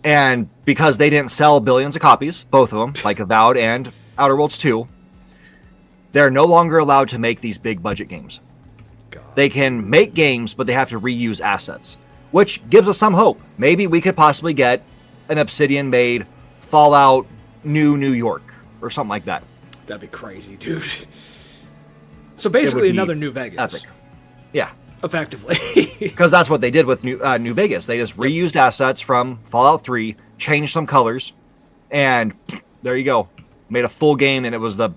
And because they didn't sell billions of copies, both of them, like Avowed and Outer Worlds 2, they're no longer allowed to make these big budget games. God. They can make games, but they have to reuse assets, which gives us some hope. Maybe we could possibly get an Obsidian-made Fallout New York or something like that. That'd be crazy, dude. So basically another New Vegas. Epic. Yeah. Effectively. Because that's what they did with New Vegas. They just reused assets from Fallout 3, changed some colors, and there you go. Made a full game, and it was the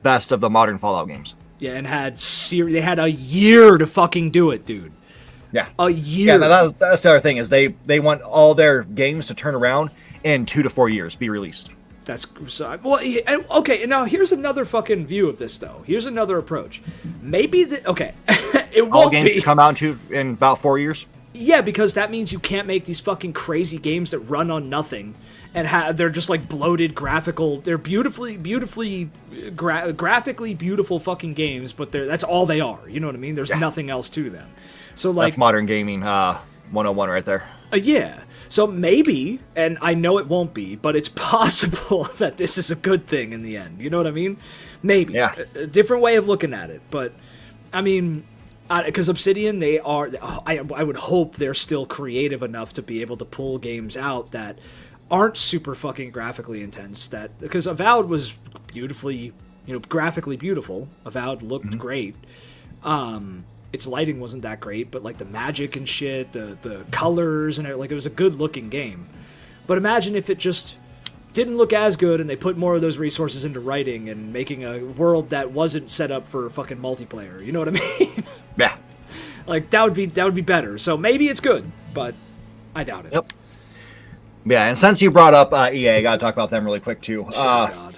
best of the modern Fallout games. Yeah, and they had a year to fucking do it, dude. Yeah. A year. Yeah, that's the other thing, is they want all their games to turn around in 2 to 4 years, be released. That's so, well, okay. Now here's another fucking view of this, though. Here's another approach. Maybe it won't all games be come out in about 4 years. Yeah, because that means you can't make these fucking crazy games that run on nothing, and they're just like bloated graphical. They're graphically beautiful fucking games, but that's all they are. You know what I mean? There's nothing else to them. So like that's modern gaming 101 right there. Yeah. So maybe, and I know it won't be, but it's possible that this is a good thing in the end. You know what I mean? Maybe. Yeah. A different way of looking at it. But, I mean, because Obsidian, I would hope they're still creative enough to be able to pull games out that aren't super fucking graphically intense. Because Avowed was beautifully, graphically beautiful. Avowed looked great. Its lighting wasn't that great, but like the magic and shit, the colors and it was a good looking game. But imagine if it just didn't look as good and they put more of those resources into writing and making a world that wasn't set up for fucking multiplayer. You know what I mean? Yeah. Like that would be better. So maybe it's good, but I doubt it. Yep. Yeah, and since you brought up EA, I gotta talk about them really quick too. God.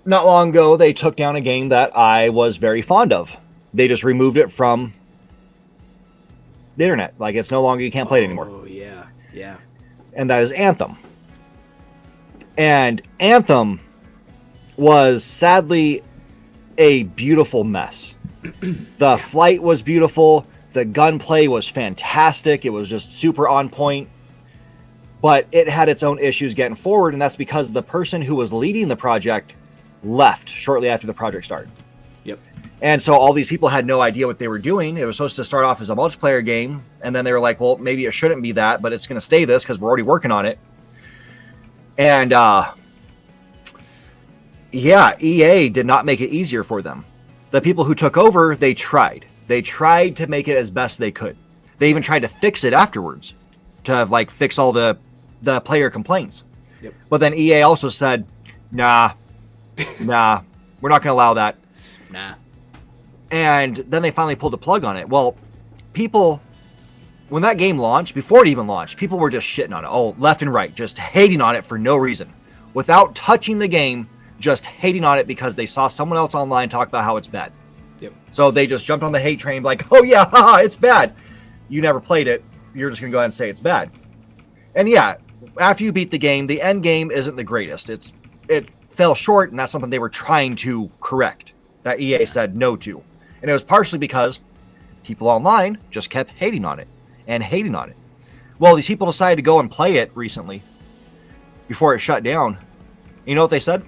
Not long ago, they took down a game that I was very fond of. They just removed it from the internet. Like, it's no longer, you can't play it anymore. Oh, yeah. Yeah. And that is Anthem. And Anthem was sadly a beautiful mess. The flight was beautiful. The gunplay was fantastic. It was just super on point. But it had its own issues getting forward, and that's because the person who was leading the project left shortly after the project started. Yep. And so all these people had no idea what they were doing. It was supposed to start off as a multiplayer game, and then they were like, well, maybe it shouldn't be that, but it's going to stay this because we're already working on it. And, yeah, EA did not make it easier for them. The people who took over, they tried. They tried to make it as best they could. They even tried to fix it afterwards, to, like, fix all the player complaints. Yep. But then EA also said, nah, we're not going to allow that. Nah. And then they finally pulled the plug on it. Well, people, when that game launched, before it even launched, people were just shitting on it. Oh, left and right, just hating on it for no reason. Without touching the game, just hating on it because they saw someone else online talk about how it's bad. Yep. So they just jumped on the hate train like, oh yeah, haha, it's bad. You never played it. You're just going to go ahead and say it's bad. And yeah, after you beat the game, the end game isn't the greatest. It fell short, and that's something they were trying to correct, that EA said no to. And it was partially because people online just kept hating on it and hating on it. Well, these people decided to go and play it recently before it shut down. You know what they said?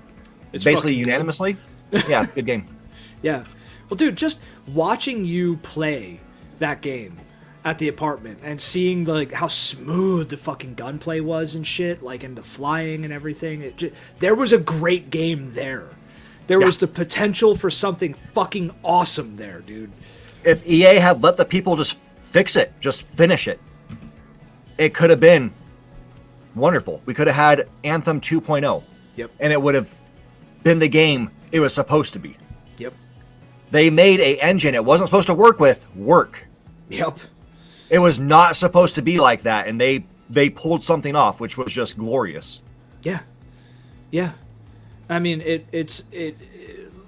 It's basically unanimously. Yeah, good game. Yeah. Well, dude, just watching you play that game at the apartment and seeing like how smooth the fucking gunplay was and shit, like, and the flying and everything. There was a great game there. There was the potential for something fucking awesome there, dude. If EA had let the people just fix it, just finish it, it could have been wonderful. We could have had Anthem 2.0. Yep. And it would have been the game it was supposed to be. Yep. They made a engine it wasn't supposed to work with work. Yep. It was not supposed to be like that, and they pulled something off, which was just glorious. Yeah. Yeah. I mean,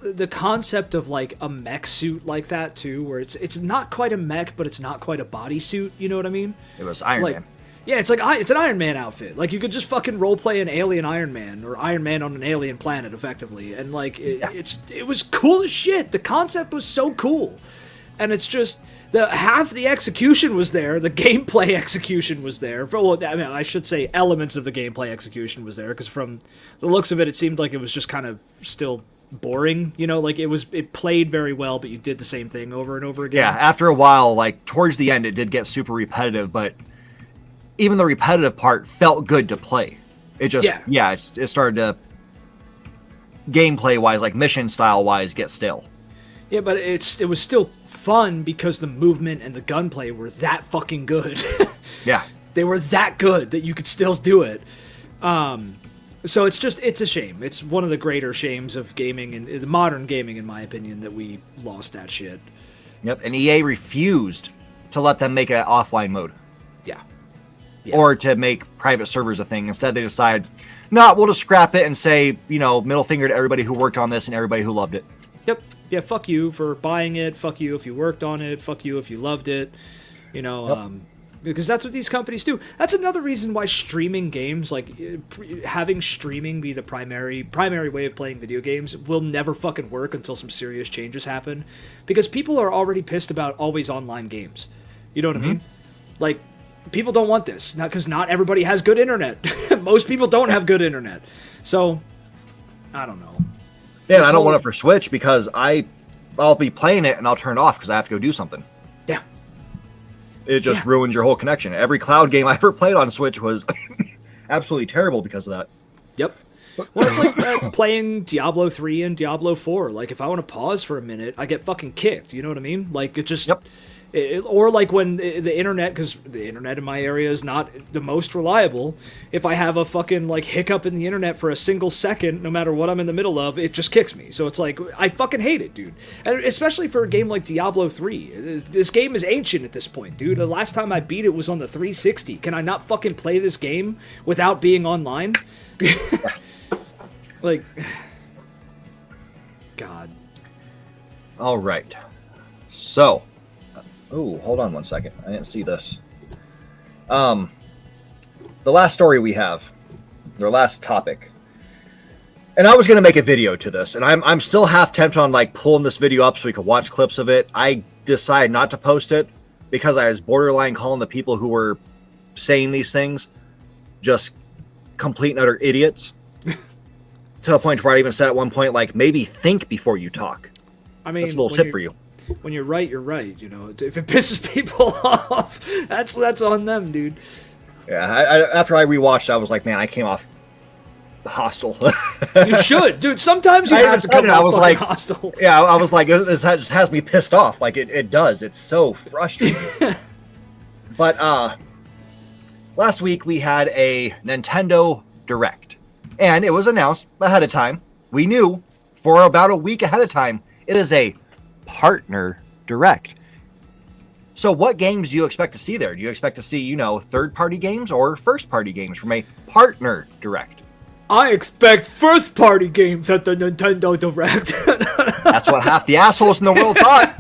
the concept of like a mech suit like that too, where it's not quite a mech, but it's not quite a bodysuit. You know what I mean? It was Iron Man. Yeah, it's an Iron Man outfit. Like, you could just fucking roleplay an alien Iron Man, or Iron Man on an alien planet, effectively. And, like, it was cool as shit. The concept was so cool. And it's just, half the execution was there, the gameplay execution was there. Well, I mean, I should say elements of the gameplay execution was there, because from the looks of it, it seemed like it was just kind of still boring, you know? Like, it played very well, but you did the same thing over and over again. Yeah, after a while, like, towards the end, it did get super repetitive, but even the repetitive part felt good to play. It just, it started to, gameplay-wise, like mission style-wise, get stale. Yeah, but it was still fun because the movement and the gunplay were that fucking good. Yeah. They were that good that you could still do it. So it's a shame. It's one of the greater shames of gaming, and modern gaming, in my opinion, that we lost that shit. Yep, and EA refused to let them make an offline mode. Yeah. Or to make private servers a thing. Instead, they decide, no, we'll just scrap it and say, you know, middle finger to everybody who worked on this and everybody who loved it. Yep. Yeah, fuck you for buying it. Fuck you if you worked on it. Fuck you if you loved it. You know, because that's what these companies do. That's another reason why streaming games, like having streaming be the primary way of playing video games, will never fucking work until some serious changes happen. Because people are already pissed about always online games. You know what I mean? Like, people don't want this, because not everybody has good internet. Most people don't have good internet. So, I don't know. Yeah, and I don't want it for Switch because I'll be playing it and I'll turn it off because I have to go do something. Yeah. It just ruins your whole connection. Every cloud game I ever played on Switch was absolutely terrible because of that. Yep. Well, it's like playing Diablo 3 and Diablo 4. Like, if I want to pause for a minute, I get fucking kicked. You know what I mean? Like, it just... Yep. Or like when the internet, because the internet in my area is not the most reliable, if I have a fucking like hiccup in the internet for a single second, no matter what I'm in the middle of, it just kicks me. So it's like, I fucking hate it, dude. And especially for a game like Diablo 3. This game is ancient at this point, dude. The last time I beat it was on the 360. Can I not fucking play this game without being online? Like, God. All right. So... Oh, hold on one second. I didn't see this. The last story we have, their last topic. And I was going to make a video to this, and I'm still half tempted on like pulling this video up so we could watch clips of it. I decided not to post it because I was borderline calling the people who were saying these things just complete and utter idiots. To the point where I even said at one point, like, maybe think before you talk. I mean, that's a little tip for you. When you're right, you're right. You know, if it pisses people off, that's on them, dude. Yeah, after I rewatched, I was like, man, I came off hostile. You should, dude. Sometimes you have to come off like hostile. Yeah, I was like, this just has me pissed off. Like it does. It's so frustrating. But last week we had a Nintendo Direct, and it was announced ahead of time. We knew for about a week ahead of time it is a partner Direct. So what games do you expect to see there? Do you expect to see, you know, third-party games or first-party games from a partner Direct? I expect first-party games at the Nintendo Direct. That's what half the assholes in the world thought.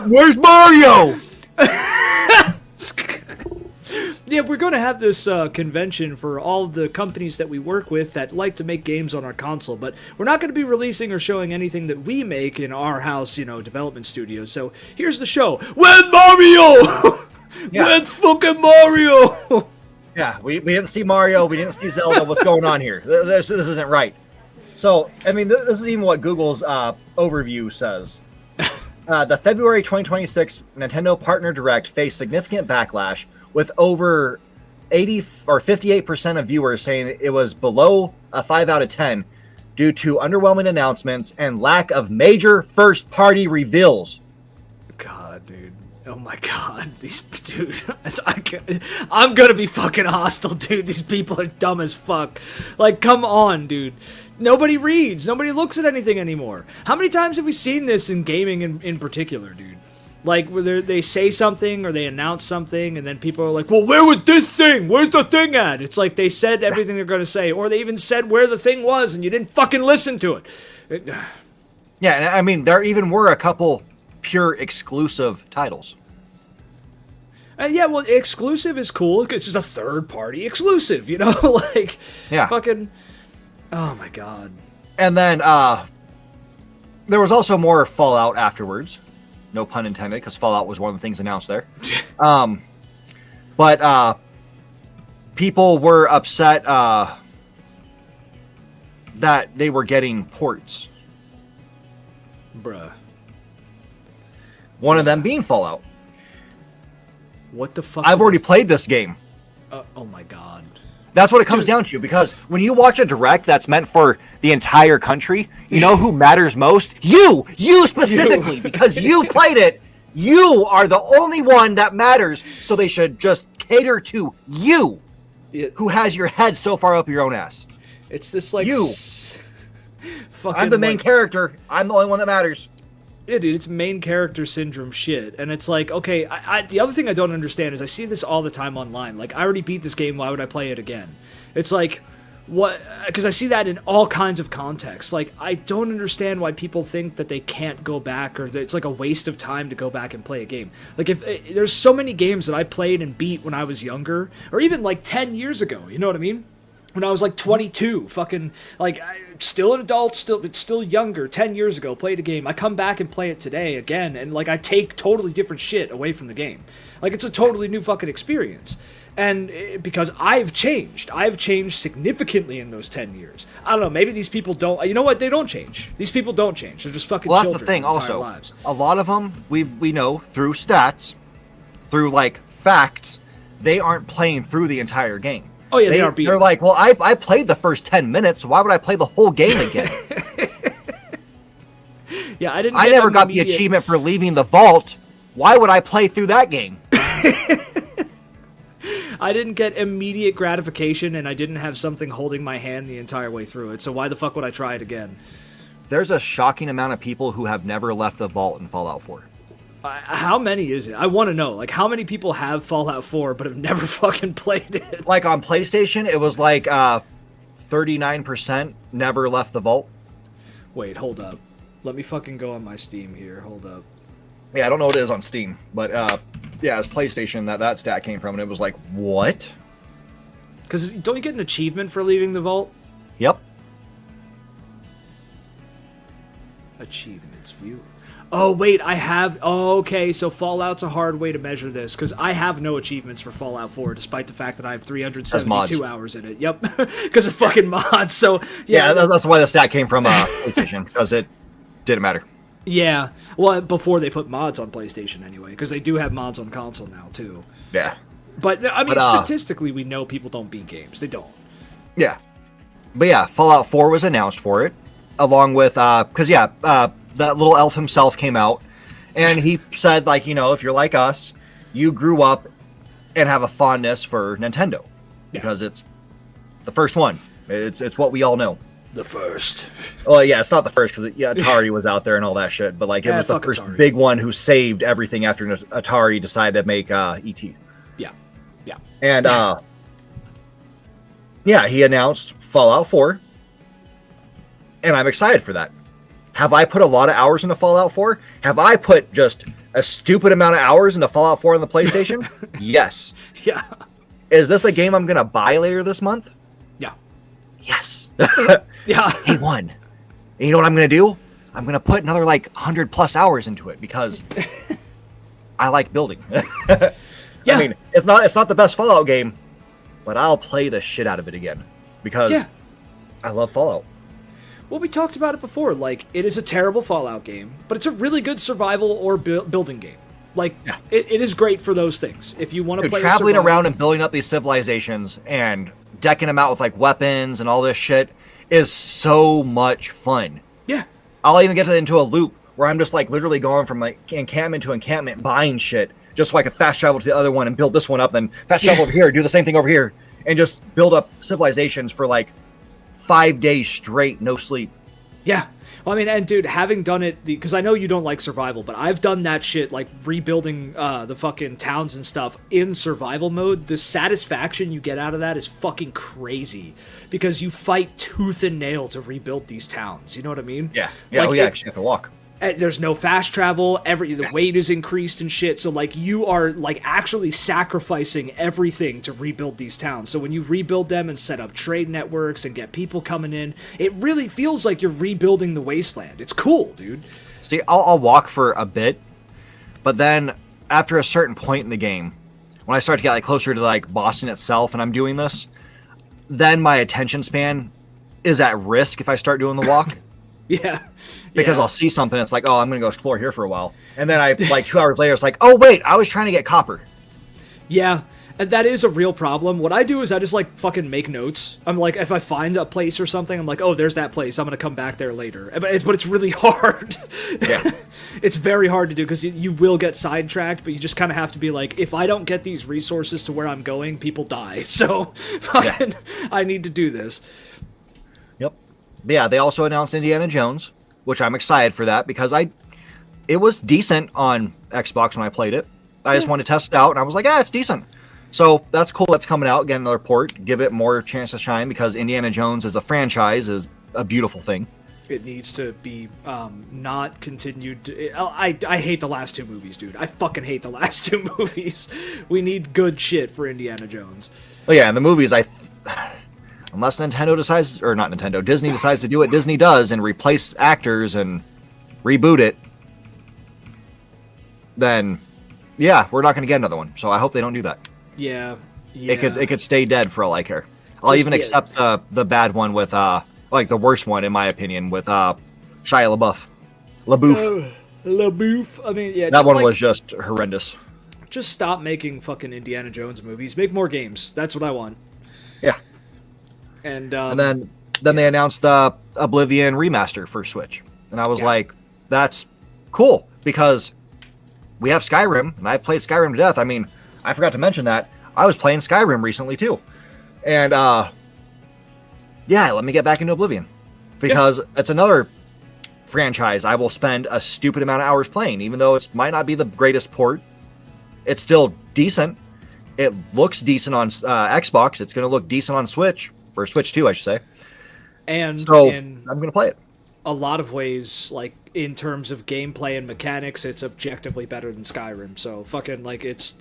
Where's Mario? Yeah, we're going to have this convention for all the companies that we work with that like to make games on our console, but we're not going to be releasing or showing anything that we make in our house, you know, development studios. So here's the show. Where's Mario? Yeah. Where's fucking Mario? Yeah, we didn't see Mario. We didn't see Zelda. What's going on here? This isn't right. So, I mean, this is even what Google's overview says. The February 2026 Nintendo Partner Direct faced significant backlash, with over 80 or 58% of viewers saying it was below a 5 out of 10 due to underwhelming announcements and lack of major first-party reveals. God, dude. Oh my god, dude, I'm gonna be fucking hostile, dude. These people are dumb as fuck. Like, come on, dude. Nobody reads. Nobody looks at anything anymore. How many times have we seen this in gaming in particular, dude? Like, where they say something or they announce something, and then people are like, well, where was this thing? Where's the thing at? It's like they said everything they're gonna say, or they even said where the thing was, and you didn't fucking listen to it. Yeah, and I mean, there even were a couple pure exclusive titles. Yeah, well, exclusive is cool. It's just a third-party exclusive, you know? Like, yeah. Fucking... Oh, my God. And then, there was also more Fallout afterwards. No pun intended, because Fallout was one of the things announced there. But people were upset that they were getting ports. Bruh. One of them being Fallout. What the fuck? I've already played this game. Oh my god. That's what it comes down to, because when you watch a direct that's meant for the entire country, you know who matters most? You specifically, because you've played it. You are the only one that matters, so they should just cater to you, who has your head so far up your own ass. It's this, like... Fucking, I'm the main character. I'm the only one that matters. Yeah, dude, it's main character syndrome shit. And it's like, okay, the other thing I don't understand is I see this all the time online. Like, I already beat this game, why would I play it again? It's like, what? Because I see that in all kinds of contexts. Like, I don't understand why people think that they can't go back, or that it's like a waste of time to go back and play a game. Like, if there's so many games that I played and beat when I was younger, or even like 10 years ago, you know what I mean? When I was like 22, fucking, like, still an adult, still younger, 10 years ago, played a game. I come back and play it today again, and, like, I take totally different shit away from the game. Like, it's a totally new fucking experience. And because I've changed significantly in those 10 years. I don't know, maybe these people don't, you know what, they don't change. These people don't change. They're just fucking children. That's the thing, their entire also. Lives. A lot of them, we know through stats, through, like, facts, they aren't playing through the entire game. Oh yeah, they aren't beating. They're like, well, I played the first 10 minutes, so why would I play the whole game again? Yeah, I never got the achievement for leaving the vault. Why would I play through that game? I didn't get immediate gratification, and I didn't have something holding my hand the entire way through it, so why the fuck would I try it again? There's a shocking amount of people who have never left the vault in Fallout 4. How many is it? I want to know. Like, how many people have Fallout 4 but have never fucking played it? Like, on PlayStation, it was like 39% never left the vault. Wait, hold up. Let me fucking go on my Steam here. Hold up. Yeah, I don't know what it is on Steam, but yeah, it's PlayStation that stat came from, and it was like, what? Because don't you get an achievement for leaving the vault? Yep. Achievements view. Oh, wait, I have... Oh, okay, so Fallout's a hard way to measure this, because I have no achievements for Fallout 4, despite the fact that I have 372 hours in it. Yep, because of fucking mods, so... Yeah, that's why the stat came from PlayStation, because it didn't matter. Yeah, well, before they put mods on PlayStation anyway, because they do have mods on console now, too. Yeah. But, I mean, statistically, we know people don't beat games. They don't. Yeah. But yeah, Fallout 4 was announced for it, along with... Because, that little elf himself came out, and he said, like, you know, if you're like us, you grew up and have a fondness for Nintendo, because it's the first one. It's what we all know. The first. Well, yeah, it's not the first, because Atari was out there and all that shit, but, like, it was the first Atari. big one who saved everything after Atari decided to make E.T. Yeah. Yeah. And, yeah, he announced Fallout 4, and I'm excited for that. Have I put a lot of hours into Fallout 4? Have I put just a stupid amount of hours into Fallout 4 on the PlayStation? Yes. Yeah. Is this a game I'm going to buy later this month? Yeah. Yes. Yeah. Hey, one. And you know what I'm going to do? I'm going to put another, like, 100 plus hours into it, because I like building. Yeah. I mean, it's not the best Fallout game, but I'll play the shit out of it again, because I love Fallout. Well, we talked about it before. Like, it is a terrible Fallout game, but it's a really good survival or building game. Like, it is great for those things. If you want to play traveling around and building up these civilizations and decking them out with like weapons and all this shit is so much fun. Yeah. I'll even get into a loop where I'm just like literally going from like encampment to encampment buying shit just so I can fast travel to the other one and build this one up, and fast travel over here, do the same thing over here, and just build up civilizations for like 5 days straight, no sleep. Yeah. Well, I mean, and dude, having done it, because I know you don't like survival, but I've done that shit, like rebuilding the fucking towns and stuff in survival mode. The satisfaction you get out of that is fucking crazy, because you fight tooth and nail to rebuild these towns. You know what I mean? Yeah. Yeah. Like, you have to walk. There's no fast travel. The weight is increased and shit. So like you are like actually sacrificing everything to rebuild these towns. So when you rebuild them and set up trade networks and get people coming in, it really feels like you're rebuilding the wasteland. It's cool, dude. See, I'll walk for a bit, but then after a certain point in the game, when I start to get like closer to like Boston itself, and I'm doing this, then my attention span is at risk if I start doing the walk. Yeah. Because I'll see something, it's like, oh, I'm going to go explore here for a while. And then I, like 2 hours later, it's like, oh, wait, I was trying to get copper. Yeah, and that is a real problem. What I do is I just, like, fucking make notes. I'm like, if I find a place or something, I'm like, oh, there's that place. I'm going to come back there later. But it's really hard. Yeah. It's very hard to do because you will get sidetracked, but you just kind of have to be like, if I don't get these resources to where I'm going, people die. So, fucking, I need to do this. Yep. But yeah, they also announced Indiana Jones, which I'm excited for that because it was decent on Xbox when I played it. I just wanted to test it out, and I was like, it's decent. So that's cool. That's coming out. Get another port. Give it more chance to shine because Indiana Jones as a franchise is a beautiful thing. It needs to be not continued. I hate the last 2 movies, dude. I fucking hate the last 2 movies. We need good shit for Indiana Jones. Well, yeah, in the movies, unless Nintendo decides, or not Nintendo, Disney decides to do what Disney does and replace actors and reboot it, then, yeah, we're not going to get another one. So I hope they don't do that. Yeah. It could stay dead for all I care. I'll even accept the bad one with, like the worst one, in my opinion, with Shia LaBeouf. LaBeouf. I mean, yeah. That one was just horrendous. Just stop making fucking Indiana Jones movies. Make more games. That's what I want. Yeah. And then they announced the Oblivion remaster for Switch. And I was like, that's cool, because we have Skyrim, and I've played Skyrim to death. I mean, I forgot to mention that. I was playing Skyrim recently, too. And, let me get back into Oblivion. Because it's another franchise I will spend a stupid amount of hours playing, even though it might not be the greatest port. It's still decent. It looks decent on Xbox. It's going to look decent on Switch. Or Switch 2, I should say. And so I'm going to play it. A lot of ways, like, in terms of gameplay and mechanics, it's objectively better than Skyrim. So, fucking, like, it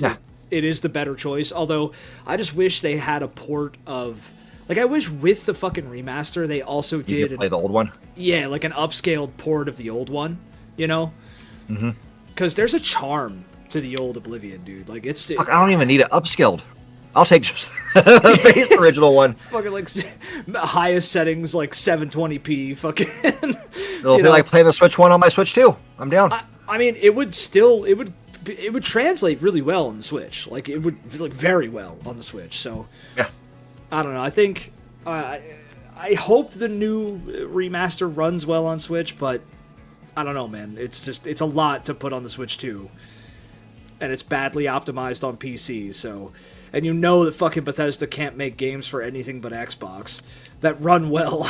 is the better choice. Although, I just wish they had a port of... Like, I wish with the fucking remaster, they also did... You could play the old one? Yeah, like an upscaled port of the old one, you know? Mm-hmm. Because there's a charm to the old Oblivion, dude. Like, it's... Fuck, I don't even need it upscaled. I'll take just the base original one. Fucking like highest settings, like 720p. Fucking. It'll be like playing the Switch 1 on my Switch 2. I'm down. I mean, it would translate really well on the Switch. Like it would like very well on the Switch. So yeah, I don't know. I think I hope the new remaster runs well on Switch, but I don't know, man. It's a lot to put on the Switch 2, and it's badly optimized on PC. So. And you know that fucking Bethesda can't make games for anything but Xbox that run well.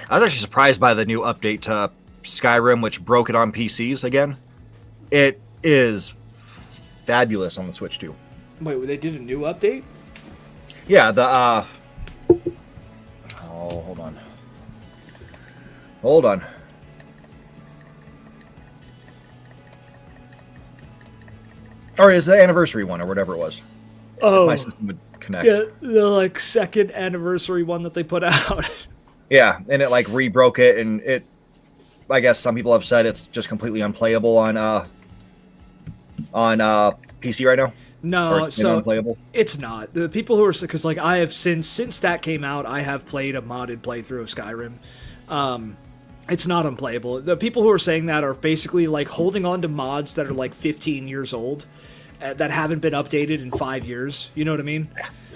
I was actually surprised by the new update to Skyrim, which broke it on PCs again. It is fabulous on the Switch 2. Wait, they did a new update? Yeah, the, hold on. Hold on. Or is the anniversary one, or whatever it was. Oh. My system would connect. Yeah, the, like, second anniversary one that they put out. Yeah, and it, like, re-broke it, and it... I guess some people have said it's just completely unplayable on PC right now. No, Or it's so unplayable? it's not. The people who are, because like I have since that came out, I have played a modded playthrough of Skyrim. It's not unplayable. The people who are saying that are basically like holding on to mods that are like 15 years old, that haven't been updated in 5 years. You know what I mean?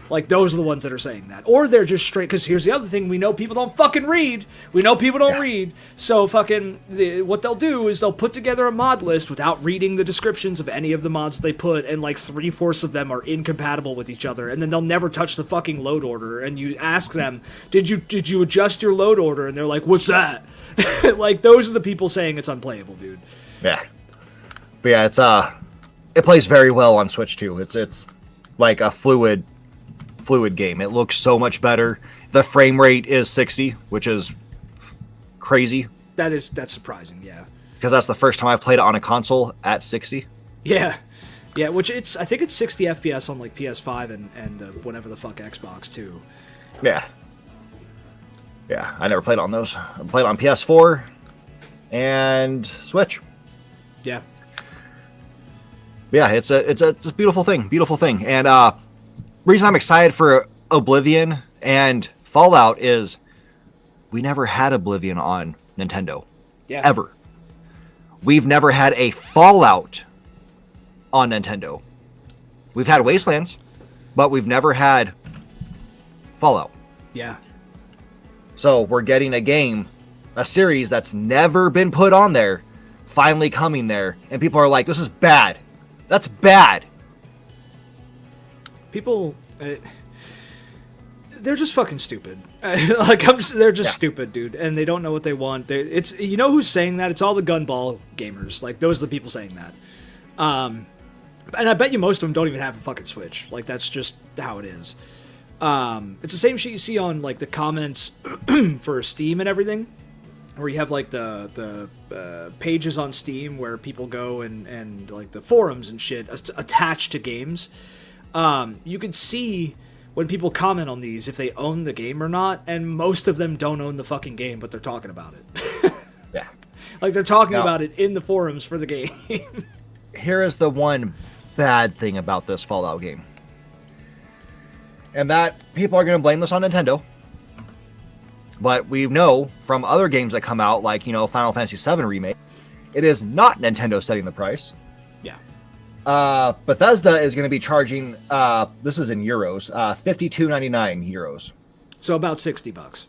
Like, those are the ones that are saying that. Or they're just straight, because here's the other thing, we know people don't fucking read. We know people don't read. So what they'll do is they'll put together a mod list without reading the descriptions of any of the mods they put, and like 3/4 of them are incompatible with each other, and then they'll never touch the fucking load order, and you ask them, did you adjust your load order? And they're like, what's that? Like, those are the people saying it's unplayable, dude. Yeah. But yeah, it plays very well on Switch too. It's like a fluid game. It looks so much better. The frame rate is 60, which is crazy. That's surprising, yeah. Because that's the first time I've played it on a console at 60. Yeah. Yeah, which I think it's 60 FPS on like PS5 and whatever the fuck Xbox too. Yeah. Yeah, I never played on those. I played on PS4 and Switch. Yeah. Yeah, it's a beautiful thing. And reason I'm excited for Oblivion and Fallout is we never had Oblivion on Nintendo. Yeah. Ever. We've never had a Fallout on Nintendo. We've had Wastelands, but we've never had Fallout. Yeah. So we're getting a series that's never been put on there, finally coming there, and people are like, this is bad. That's bad. People, they're just fucking stupid. They're just stupid, dude, and they don't know what they want. It's, you know who's saying that? It's all the gunball gamers. Like, those are the people saying that. And I bet you most of them don't even have a fucking Switch. Like, that's just how it is. It's the same shit you see on like the comments for Steam and everything, where you have like the pages on Steam where people go and like the forums and shit attached to games. You could see when people comment on these if they own the game or not, and most of them don't own the fucking game, but they're talking about it. Yeah. Like, they're talking about it in the forums for the game. Here is the one bad thing about this Fallout game. And that people are going to blame this on Nintendo. But we know from other games that come out, like, Final Fantasy VII Remake, it is not Nintendo setting the price. Yeah. Bethesda is going to be charging, this is in euros, 52.99 euros. So about $60.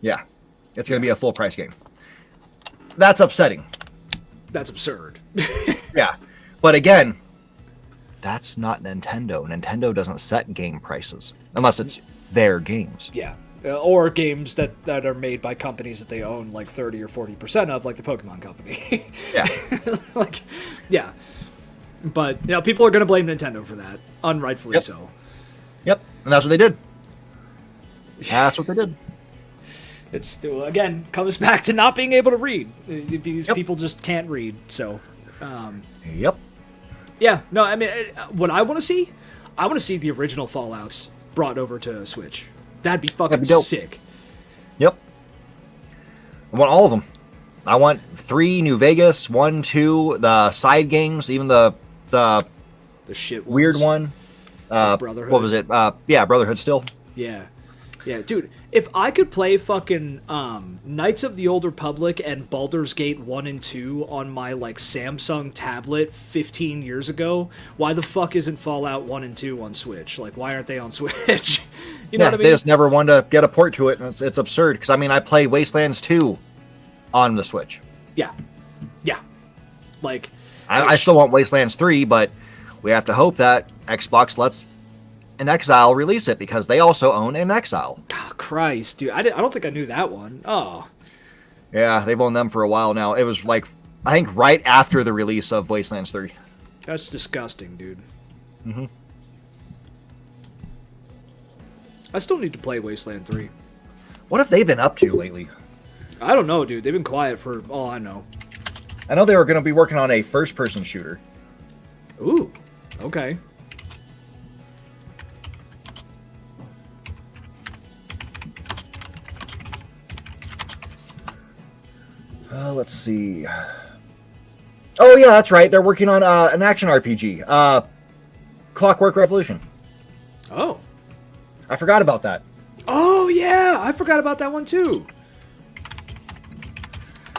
Yeah. It's going to be a full price game. That's upsetting. That's absurd. Yeah. But again, that's not Nintendo. Nintendo doesn't set game prices unless it's their games. Yeah. Or games that are made by companies that they own like 30 or 40% of, like the Pokemon Company. Yeah. Like, yeah. But, people are going to blame Nintendo for that, unrightfully so. Yep. And that's what they did. That's what they did. It's still, again, comes back to not being able to read. These people just can't read, so. Yep. Yeah, no, I mean, what I want to see the original Fallouts brought over to Switch. That'd be fucking sick. Yep. I want all of them. I want 3 New Vegas, 1, 2, the side games, even the shit ones. weird one. Brotherhood. What was it? Yeah, Brotherhood still. Yeah. Yeah, dude, if I could play fucking Knights of the Old Republic and Baldur's Gate 1 and 2 on my, like, Samsung tablet 15 years ago, why the fuck isn't Fallout 1 and 2 on Switch? Like, why aren't they on Switch? You know what I mean? They just never wanted to get a port to it, and it's absurd, because, I play Wastelands 2 on the Switch. Yeah. Yeah. Like... I still want Wastelands 3, but we have to hope that Xbox lets an Exile release it, because they also own an Exile. Oh, Christ, dude. I don't think I knew that one. Oh. Yeah, they've owned them for a while now. It was like, I think right after the release of Wastelands 3. That's disgusting, dude. Mm-hmm. I still need to play Wasteland 3. What have they been up to lately? I don't know, dude. They've been quiet for all I know. I know they were going to be working on a first-person shooter. Ooh, okay. Let's see. Oh, yeah, that's right. They're working on an action RPG. Clockwork Revolution. Oh. I forgot about that. Oh, yeah. I forgot about that one, too.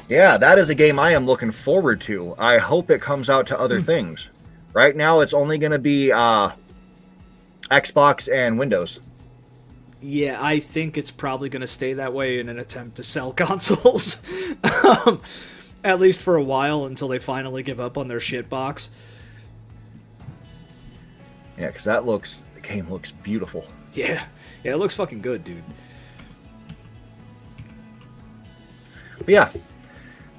Yeah, that is a game I am looking forward to. I hope it comes out to other things. Right now, it's only going to be Xbox and Windows. Yeah, I think it's probably going to stay that way in an attempt to sell consoles. At least for a while, until they finally give up on their shitbox. Yeah, because the game looks beautiful. Yeah, it looks fucking good, dude. But yeah,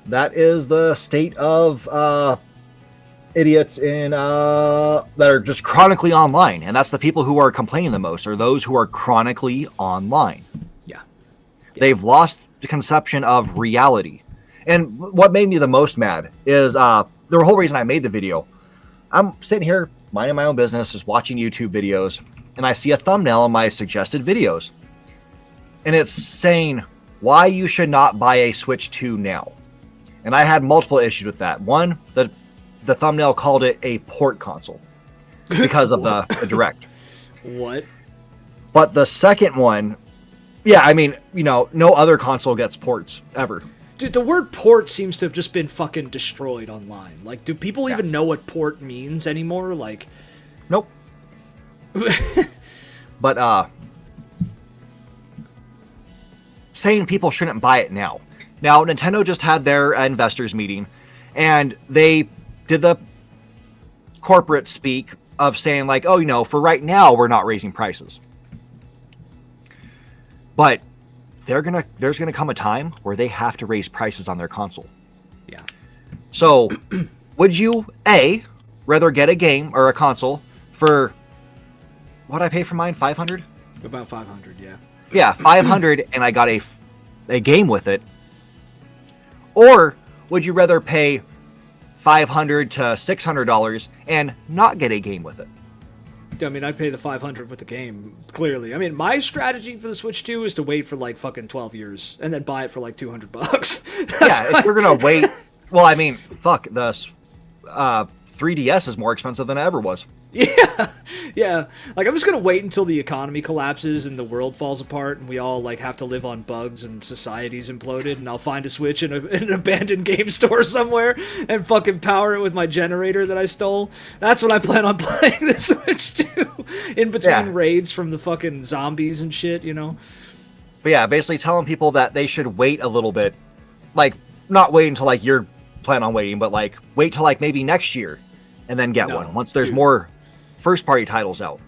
that is the state of idiots in that are just chronically online, and that's the people who are complaining the most, are those who are chronically online. Yeah. They've lost the conception of reality. And what made me the most mad is the whole reason I made the video. I'm sitting here minding my own business, just watching YouTube videos, and I see a thumbnail on my suggested videos, and it's saying why you should not buy a Switch 2 now. And I had multiple issues with that. One, the thumbnail called it a port console because of the Direct. What? But the second one, yeah, I mean, no other console gets ports ever. Dude, the word port seems to have just been fucking destroyed online. Like, do people even know what port means anymore? Like, nope. But saying people shouldn't buy it now. Now, Nintendo just had their investors meeting, and they did the corporate speak of saying, like, oh, for right now, we're not raising prices. But there's gonna come a time where they have to raise prices on their console. Yeah. So, would you, A, rather get a game or a console for, what I pay for mine, $500? About 500, yeah. Yeah, $500, and I got a game with it. Or would you rather pay $500 to $600 and not get a game with it? I mean, I'd pay the $500 with the game, clearly. I mean, my strategy for the Switch 2 is to wait for, like, fucking 12 years and then buy it for, like, $200. Yeah, if you're gonna wait... Well, I mean, fuck, the 3DS is more expensive than it ever was. Yeah. Like, I'm just gonna wait until the economy collapses and the world falls apart and we all, like, have to live on bugs and society's imploded, and I'll find a Switch in an abandoned game store somewhere and fucking power it with my generator that I stole. That's what I plan on playing the Switch 2. In between raids from the fucking zombies and shit, But yeah, basically telling people that they should wait a little bit. Like, not wait until, like, you're planning on waiting, but, like, wait till, like, maybe next year and then get one. Once there's more first-party titles out.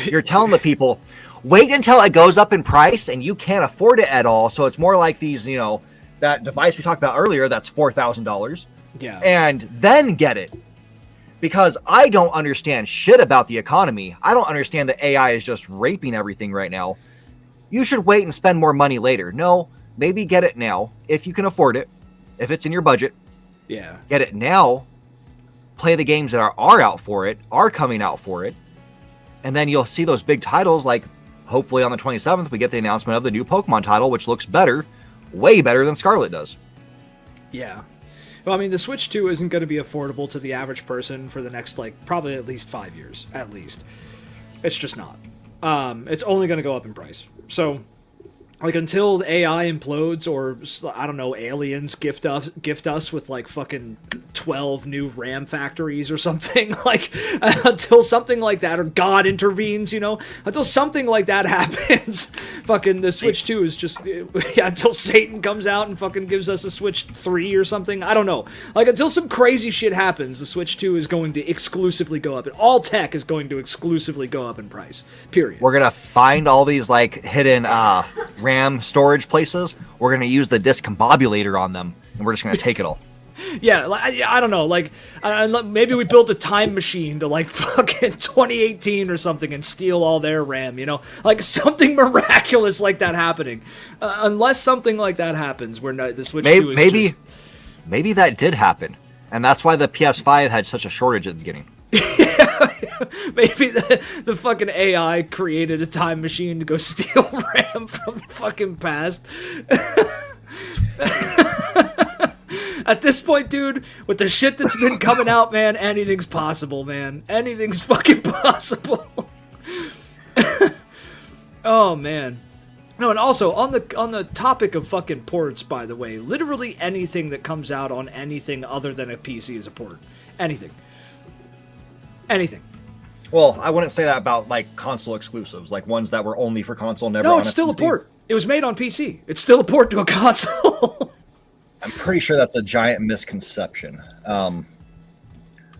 You're telling the people, wait until it goes up in price and you can't afford it at all. So it's more like these, that device we talked about earlier that's $4,000. Yeah. And then get it. Because I don't understand shit about the economy. I don't understand that AI is just raping everything right now. You should wait and spend more money later. No, maybe get it now if you can afford it. If it's in your budget. Yeah. Get it now. Play the games that are out for it, are coming out for it, and then you'll see those big titles, like hopefully on the 27th we get the announcement of the new Pokemon title, which looks better, way better than Scarlet does. Yeah. Well, I mean, the Switch 2 isn't going to be affordable to the average person for the next, like, probably at least 5 years, at least. It's just not. It's only going to go up in price. So, like, until the AI implodes or, I don't know, aliens gift us with, like, fucking 12 new RAM factories or something, like, until something like that, or God intervenes, until something like that happens, fucking the Switch 2 is just, until Satan comes out and fucking gives us a Switch 3 or something, I don't know. Like, until some crazy shit happens, the Switch 2 is going to exclusively go up, and all tech is going to exclusively go up in price, period. We're gonna find all these, like, hidden, RAM storage places. We're going to use the discombobulator on them, and we're just going to take it all. Yeah, I don't know, like, maybe we built a time machine to, like, fucking 2018 or something and steal all their RAM, like something miraculous like that happening. Unless something like that happens, we're not, the Switch 2 is maybe that did happen, and that's why the PS5 had such a shortage at the beginning. Maybe the fucking AI created a time machine to go steal RAM from the fucking past. At this point, dude, with the shit that's been coming out, man, anything's possible, man. Anything's fucking possible. Oh, man. No, and also, on the topic of fucking ports, by the way, literally anything that comes out on anything other than a PC is a port. Anything. Anything. Well, I wouldn't say that about, like, console exclusives, like ones that were only for console, never on No, it's still PC. a port. It was made on PC. It's still a port to a console. I'm pretty sure that's a giant misconception.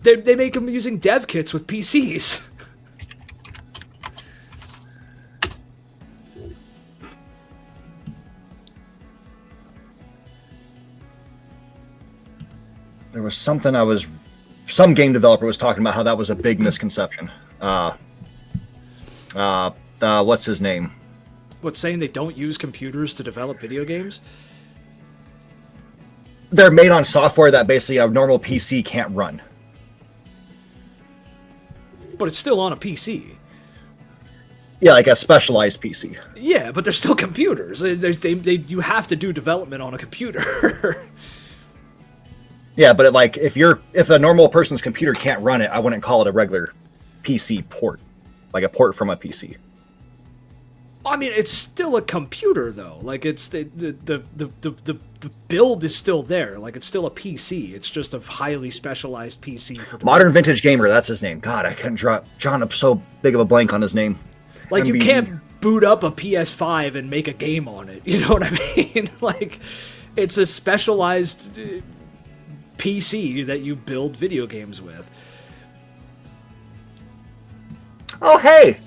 They make them using dev kits with PCs. There was something some game developer was talking about how that was a big misconception. What's his name? What, saying they don't use computers to develop video games? They're made on software that basically a normal PC can't run. But it's still on a PC. Yeah, like a specialized PC. Yeah, but they're still computers. You have to do development on a computer. Yeah, but if a normal person's computer can't run it, I wouldn't call it a regular PC port, like a port from a PC. I mean, it's still a computer though. Like it's the build is still there. Like it's still a PC. It's just a highly specialized PC for Modern Vintage Gamer. That's his name. God, I couldn't draw John up so big of a blank on his name. Like you MBG. can't boot up a PS5 and make a game on it. You know what I mean? Like it's a specialized PC that you build video games with. Oh, hey!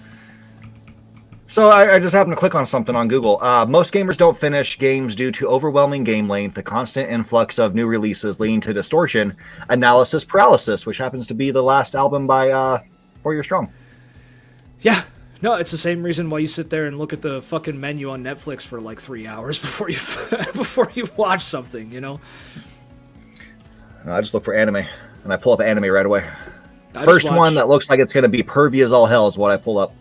So I just happened to click on something on Google. Most gamers don't finish games due to overwhelming game length, the constant influx of new releases leading to distortion, analysis paralysis, which happens to be the last album by 4 Year Strong. Yeah. No, it's the same reason why you sit there and look at the fucking menu on Netflix for like 3 hours before you watch something, you know? I just look for anime, and I pull up anime right away. I First just watch- one that looks like it's going to be pervy as all hell is what I pull up.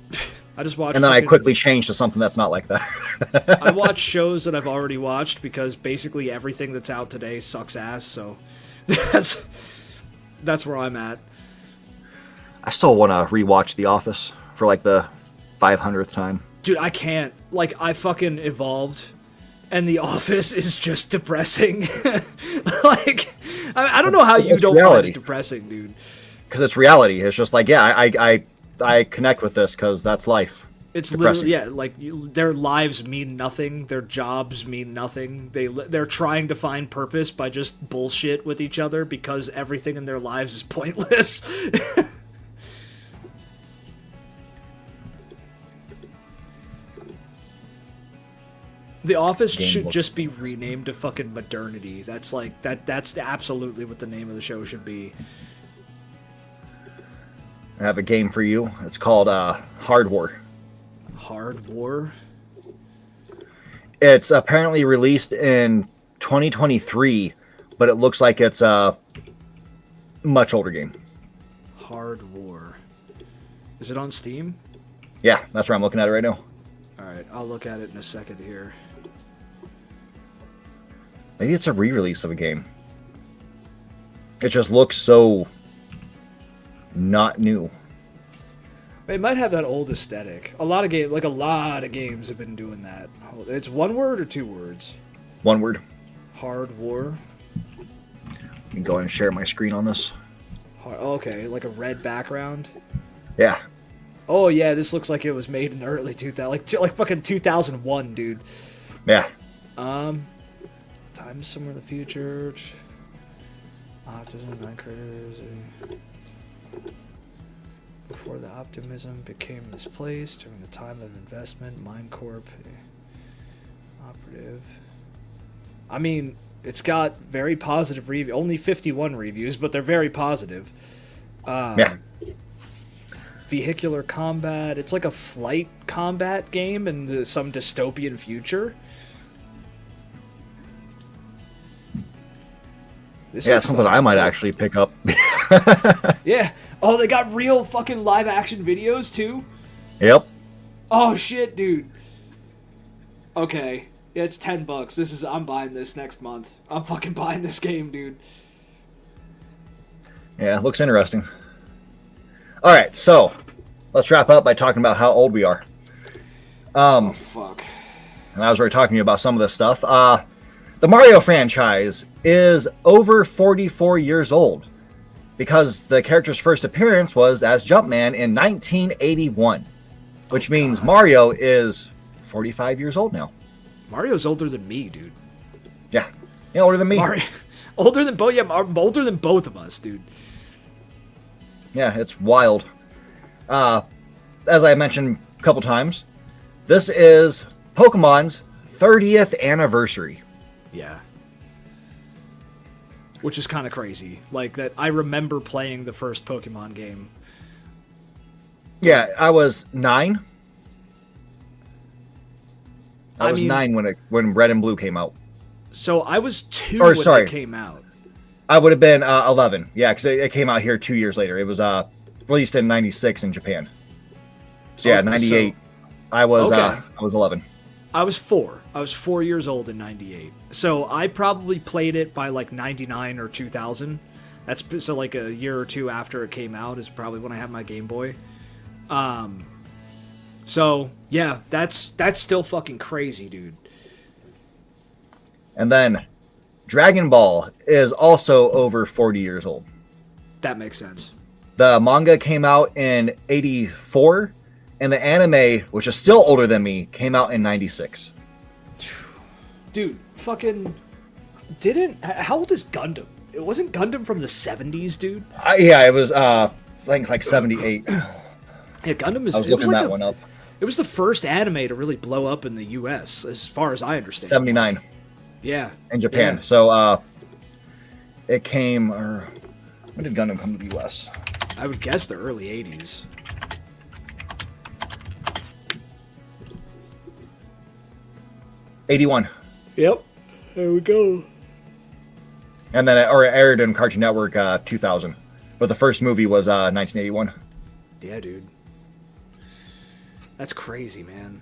I just watch And then I fucking- quickly change to something that's not like that. I watch shows that I've already watched because basically everything that's out today sucks ass, so that's where I'm at. I still want to rewatch The Office for like the 500th time. Dude, I can't. Like, I fucking evolved, and The Office is just depressing. Like, I don't know how you It's don't reality. find it depressing, dude. Because it's reality. It's just like, yeah, I connect with this because that's life. It's Depressing. literally, yeah, like, their lives mean nothing. Their jobs mean nothing. They're trying to find purpose by just bullshit with each other because everything in their lives is pointless. The Office should just be renamed to fucking Modernity. That's like that's absolutely what the name of the show should be. I have a game for you. It's called Hard War. Hard War? It's apparently released in 2023, but it looks like it's a much older game. Hard War. Is it on Steam? Yeah, that's where I'm looking at it right now. Alright, I'll look at it in a second here. Maybe it's a re-release of a game. It just looks so not new. It might have that old aesthetic. A lot of games have been doing that. It's one word or two words? One word. Hard War. Let me go ahead and share my screen on this. Okay, like a red background. Yeah. Oh yeah, this looks like it was made in the early 2000s, like fucking 2001, dude. Yeah. Time somewhere in the future. Optimism, mind critters. Before the optimism became misplaced during the time of investment, MindCorp operative. I mean, it's got very positive reviews. Only 51 reviews, but they're very positive. Yeah. Vehicular combat. It's like a flight combat game in some dystopian future. This Yeah, looks something fucking I might cool. actually pick up. Yeah. Oh, they got real fucking live action videos too? Yep. Oh shit, dude. Okay. Yeah, it's $10. I'm buying this next month. I'm fucking buying this game, dude. Yeah, looks interesting. All right, so let's wrap up by talking about how old we are. Oh, fuck. And I was already talking to you about some of this stuff. The Mario franchise is over 44 years old because the character's first appearance was as Jumpman in 1981, which means Mario is 45 years old now. Mario's older than me, dude. Yeah, older than me. Older than both. Yeah, older than both of us, dude. Yeah, it's wild. As I mentioned a couple times, this is Pokemon's 30th anniversary. Yeah. Which is kind of crazy. Like, that I remember playing the first Pokemon game. Yeah, I was 9. I was 9 when Red and Blue came out. So I was 2 when it came out. I would have been 11. Yeah, because it came out here 2 years later. It was released in 96 in Japan. So yeah, 98. I was 11. I was 4. I was 4 years old in 98. So I probably played it by like 99 or 2000. That's so like a year or two after it came out is probably when I had my Game Boy. So yeah, that's still fucking crazy, dude. And then Dragon Ball is also over 40 years old. That makes sense. The manga came out in 84, and the anime, which is still older than me, came out in 96. Dude, fucking how old is Gundam? It wasn't Gundam from the 70s, dude? Yeah, it was I think like 78. Yeah, Gundam is... I was looking that one up. It was the first anime to really blow up in the US, as far as I understand. 79. Yeah. In Japan. Yeah. So, it came... when did Gundam come to the US? I would guess the early 80s. '81. Yep. There we go. And then it aired in Cartoon Network 2000. But the first movie was 1981. Yeah, dude. That's crazy, man.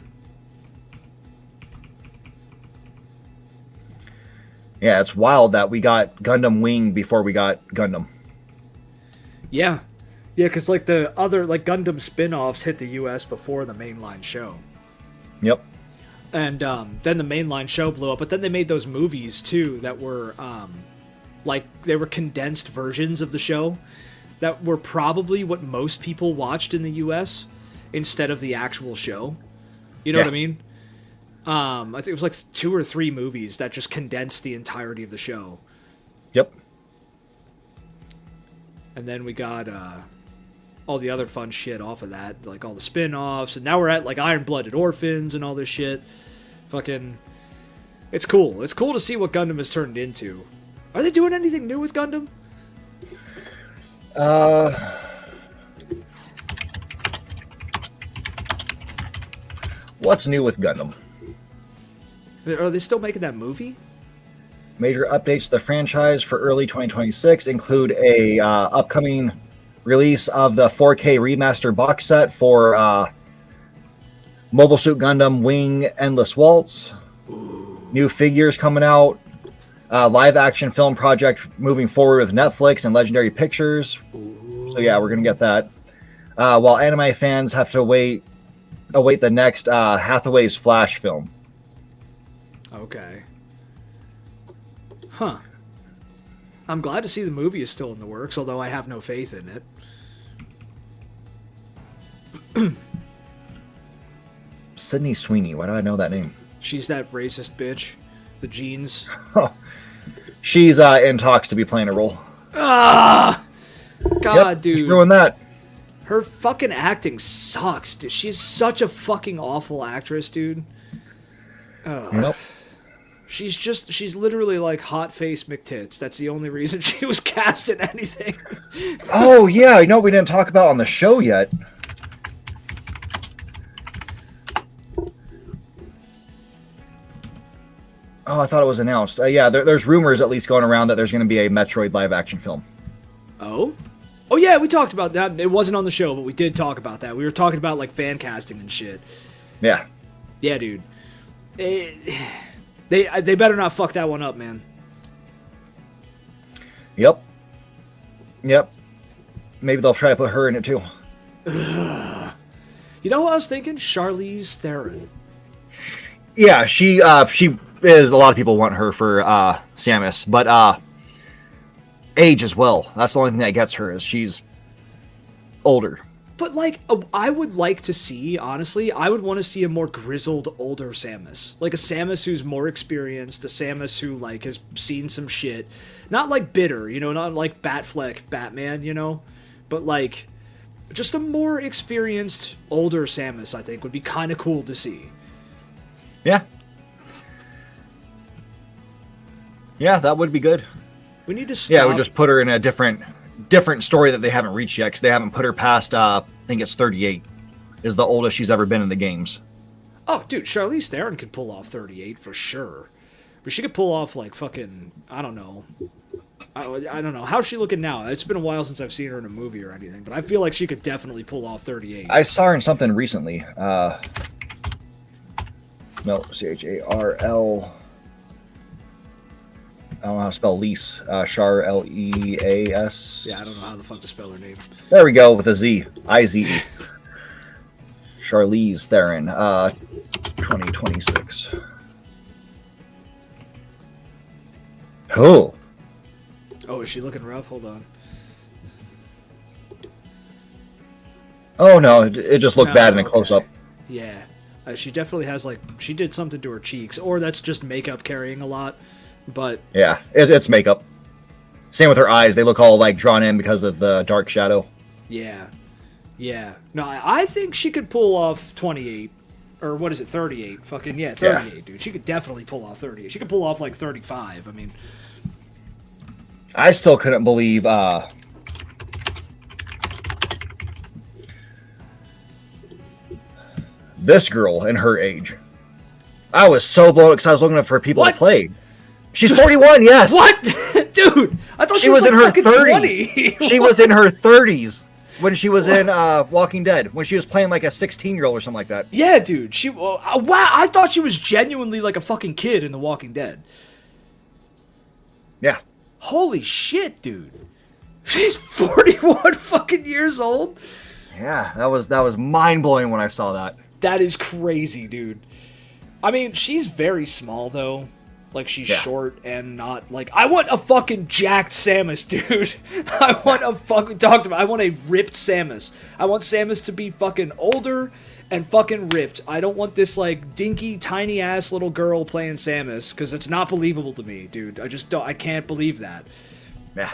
Yeah, it's wild that we got Gundam Wing before we got Gundam. Yeah. Yeah, because like the other Gundam spin-offs hit the US before the mainline show. Yep. And then the mainline show blew up, but then they made those movies too that were they were condensed versions of the show that were probably what most people watched in the US instead of the actual show. You know what I mean? I think it was like 2 or 3 movies that just condensed the entirety of the show. Yep. And then we got all the other fun shit off of that, like all the spin-offs, and now we're at like Iron-Blooded Orphans and all this shit. Fucking, it's cool. It's cool to see what Gundam has turned into. Are they doing anything new with Gundam? What's new with Gundam? Are they still making that movie? Major updates to the franchise for early 2026 include a upcoming release of the 4K remaster box set for Mobile Suit Gundam Wing Endless Waltz. Ooh. New figures coming out. Live action film project moving forward with Netflix and Legendary Pictures. Ooh. So yeah, we're gonna get that. While anime fans have to await the next Hathaway's Flash film. Okay. Huh. I'm glad to see the movie is still in the works, although I have no faith in it. Sydney Sweeney. Why do I know that name? She's that racist bitch. The jeans. She's in talks to be playing a role. Ah! God, dude. She's ruined that. Her fucking acting sucks, dude. She's such a fucking awful actress, dude. Yep. She's literally like hot face McTits. That's the only reason she was cast in anything. Oh yeah, you know what we didn't talk about on the show yet. Oh, I thought it was announced. Yeah, there's rumors at least going around that there's going to be a Metroid live action film. Oh? Oh yeah, we talked about that. It wasn't on the show, but we did talk about that. We were talking about like fan casting and shit. Yeah. Yeah, dude. They better not fuck that one up, man. Yep. Maybe they'll try to put her in it too. You know what I was thinking? Charlize Theron. Yeah, she is. A lot of people want her for Samus, but age as well. That's the only thing that gets her is she's older. But like, I would like to see, honestly, I would want to see a more grizzled, older Samus. Like a Samus who's more experienced, a Samus who like has seen some shit. Not like bitter, you know, not like Batfleck Batman, you know, but like just a more experienced, older Samus, I think, would be kind of cool to see. Yeah. Yeah, that would be good. We need to stop. Yeah, we just put her in a different story that they haven't reached yet, because they haven't put her past, I think it's 38, is the oldest she's ever been in the games. Oh, dude, Charlize Theron could pull off 38 for sure. But she could pull off, like, fucking, I don't know. I don't know. How's she looking now? It's been a while since I've seen her in a movie or anything, but I feel like she could definitely pull off 38. I saw her in something recently. No, Charl. I don't know how to spell Lease. Char, Leas. Yeah, I don't know how the fuck to spell her name. There we go, with a Z. I-Z-E. Charlize Theron. 2026. Oh. Oh, is she looking rough? Hold on. Oh, no, it just looked bad in a close-up. Yeah. She definitely has, like, she did something to her cheeks. Or that's just makeup carrying a lot. But yeah, it's makeup. Same with her eyes; they look all like drawn in because of the dark shadow. Yeah. No, I think she could pull off 28, or what is it, 38? Fucking yeah, 38, yeah. Dude. She could definitely pull off 38. She could pull off like 35. I mean, I still couldn't believe this girl in her age. I was so blown because I was looking for people to play. She's 41, yes. What? Dude, I thought she was in like her 30s. She was in her 30s when she was in Walking Dead, when she was playing like a 16-year-old or something like that. Yeah, dude. Wow, I thought she was genuinely like a fucking kid in The Walking Dead. Yeah. Holy shit, dude. She's 41 fucking years old? Yeah, that was mind-blowing when I saw that. That is crazy, dude. I mean, she's very small, though. Like, she's short and not, like... I want a fucking jacked Samus, dude. I want a fucking... Talk to me. I want a ripped Samus. I want Samus to be fucking older and fucking ripped. I don't want this, like, dinky, tiny-ass little girl playing Samus, because it's not believable to me, dude. I just don't... I can't believe that. Yeah.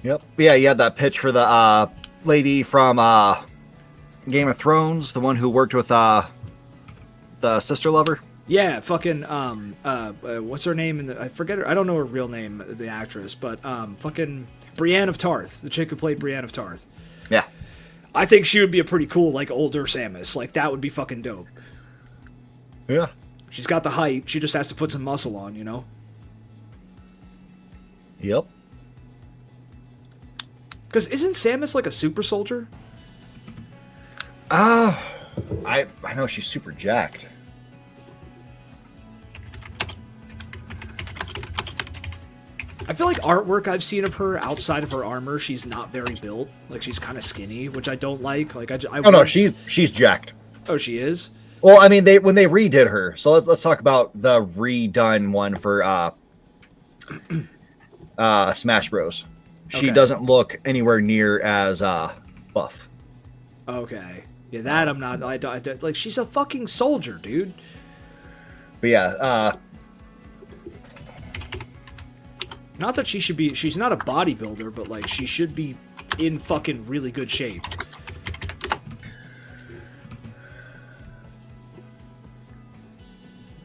Yep. Yeah, you had that pitch for the lady from Game of Thrones, the one who worked with the sister lover. Yeah, fucking, what's her name? I forget her. I don't know her real name, the actress, but, fucking Brienne of Tarth, the chick who played Brienne of Tarth. Yeah. I think she would be a pretty cool, like, older Samus. Like, that would be fucking dope. Yeah. She's got the height. She just has to put some muscle on, you know? Yep. Because isn't Samus, like, a super soldier? I know she's super jacked. I feel like artwork I've seen of her outside of her armor, she's not very built. Like, she's kind of skinny, which I don't like. Like, no, she's jacked. Oh, she is? Well, I mean, when they redid her, so let's talk about the redone one for Smash Bros. She doesn't look anywhere near as buff. Okay. Yeah, that I'm not... I like, she's a fucking soldier, dude. But yeah, not that she should be... She's not a bodybuilder, but, like, she should be in fucking really good shape.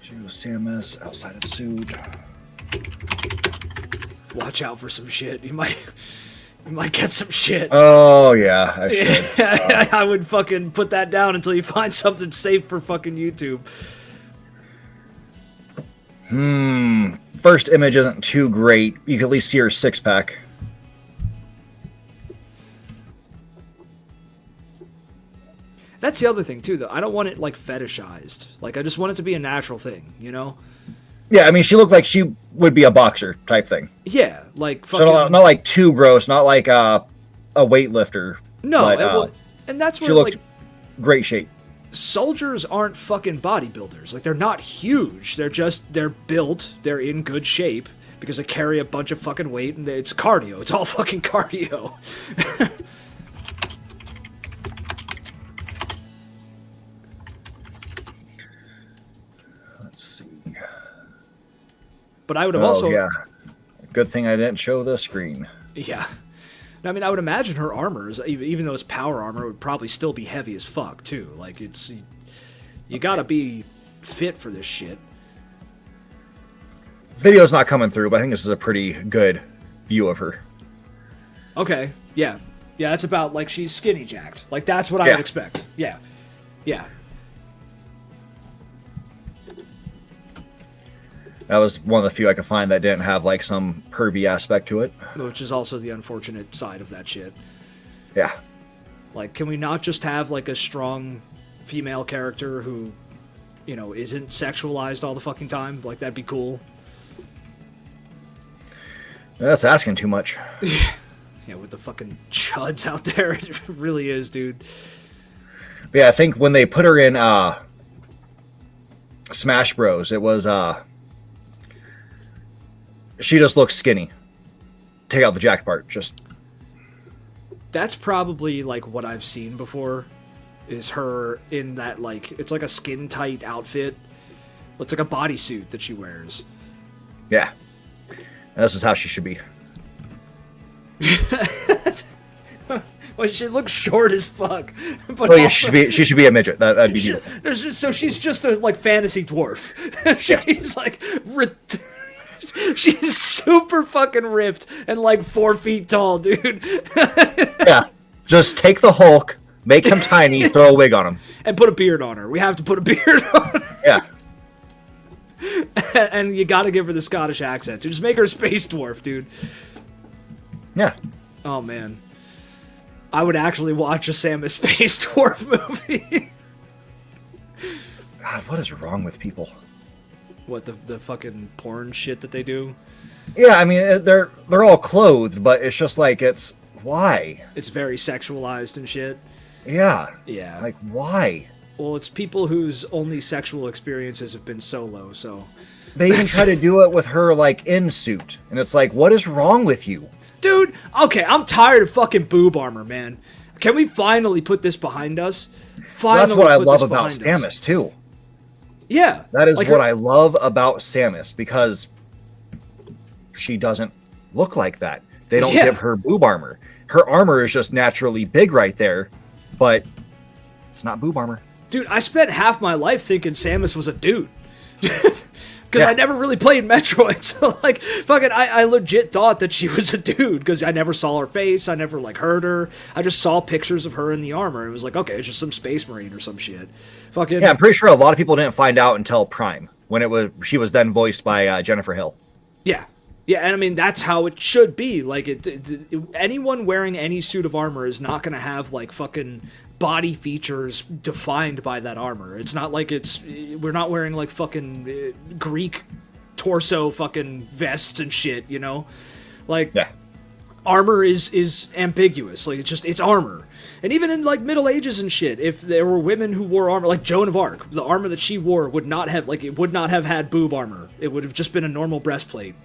She was Samus outside of Sood. Watch out for some shit. You might get some shit. Oh, yeah, I should. I would fucking put that down until you find something safe for fucking YouTube. First image isn't too great. You can at least see her six-pack. That's the other thing too, though. I don't want it like fetishized. Like I just want it to be a natural thing, you know? Yeah, I mean, she looked like she would be a boxer type thing. Yeah, like So fucking. not like too gross, not like a weightlifter. No, but, and that's she where looked like great shape. soldiers aren't fucking bodybuilders. Like they're not huge. They're built. They're in good shape because they carry a bunch of fucking weight and it's cardio. It's all fucking cardio. Let's see. But I would have also. Yeah. Good thing I didn't show the screen. Yeah. I mean, I would imagine her armor, even though it's power armor, would probably still be heavy as fuck, too. Like, you gotta be fit for this shit. Video's not coming through, but I think this is a pretty good view of her. Okay, yeah. Yeah, that's about, like, she's skinny jacked. Like, that's what I would expect. Yeah. Yeah. That was one of the few I could find that didn't have, like, some pervy aspect to it. Which is also the unfortunate side of that shit. Yeah. Like, can we not just have, like, a strong female character who, you know, isn't sexualized all the fucking time? Like, that'd be cool. That's asking too much. Yeah, with the fucking chuds out there, it really is, dude. But yeah, I think when they put her in Smash Bros, it was she just looks skinny. Take out the jacked part, just. That's probably like what I've seen before, is her in that like it's like a skin tight outfit. It's like a bodysuit that she wears. Yeah, this is how she should be. Well, she looks short as fuck. But Oh yeah, she should be a midget. That'd be beautiful. So she's just a like fantasy dwarf. She's like she's super fucking ripped and like 4 feet tall, dude. Yeah, just take the Hulk, make him tiny, throw a wig on him, and put a beard on her. We have to put a beard on her. Yeah. And you gotta give her the Scottish accent. Just make her a space dwarf, dude. Yeah. Oh man, I would actually watch a Samus space dwarf movie. God, what is wrong with people? What, the fucking porn shit that they do? Yeah, I mean they're all clothed, but it's just like it's why? It's very sexualized and shit. Yeah. Yeah. Like why? Well, it's people whose only sexual experiences have been solo, so. They even try to do it with her like in suit, and it's like, what is wrong with you? Dude, okay, I'm tired of fucking boob armor, man. Can we finally put this behind us? That's what I love about Samus too. Yeah. That is like what I love about Samus, because she doesn't look like that. They don't give her boob armor. Her armor is just naturally big right there, but it's not boob armor. Dude, I spent half my life thinking Samus was a dude. Because I never really played Metroid, so like, fucking, I legit thought that she was a dude, because I never saw her face, I never, like, heard her, I just saw pictures of her in the armor, and it was like, okay, it's just some space marine or some shit. Fucking... Yeah, I'm pretty sure a lot of people didn't find out until Prime, when she was then voiced by Jennifer Hill. Yeah. Yeah, and I mean, that's how it should be. Like, anyone wearing any suit of armor is not going to have, like, fucking body features defined by that armor. It's not like we're not wearing, like, fucking Greek torso fucking vests and shit, you know? Like, yeah. Armor is ambiguous. Like, it's armor. And even in, like, Middle Ages and shit, if there were women who wore armor, like Joan of Arc, the armor that she wore would not have had boob armor. It would have just been a normal breastplate.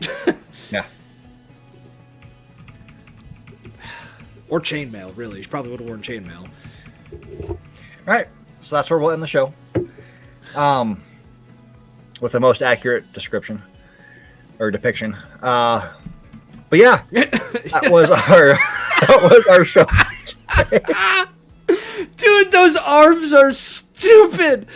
Yeah. Or chainmail, really. She probably would have worn chainmail. All right, so that's where we'll end the show. With the most accurate description or depiction. But yeah, that was our show. Dude, those arms are stupid.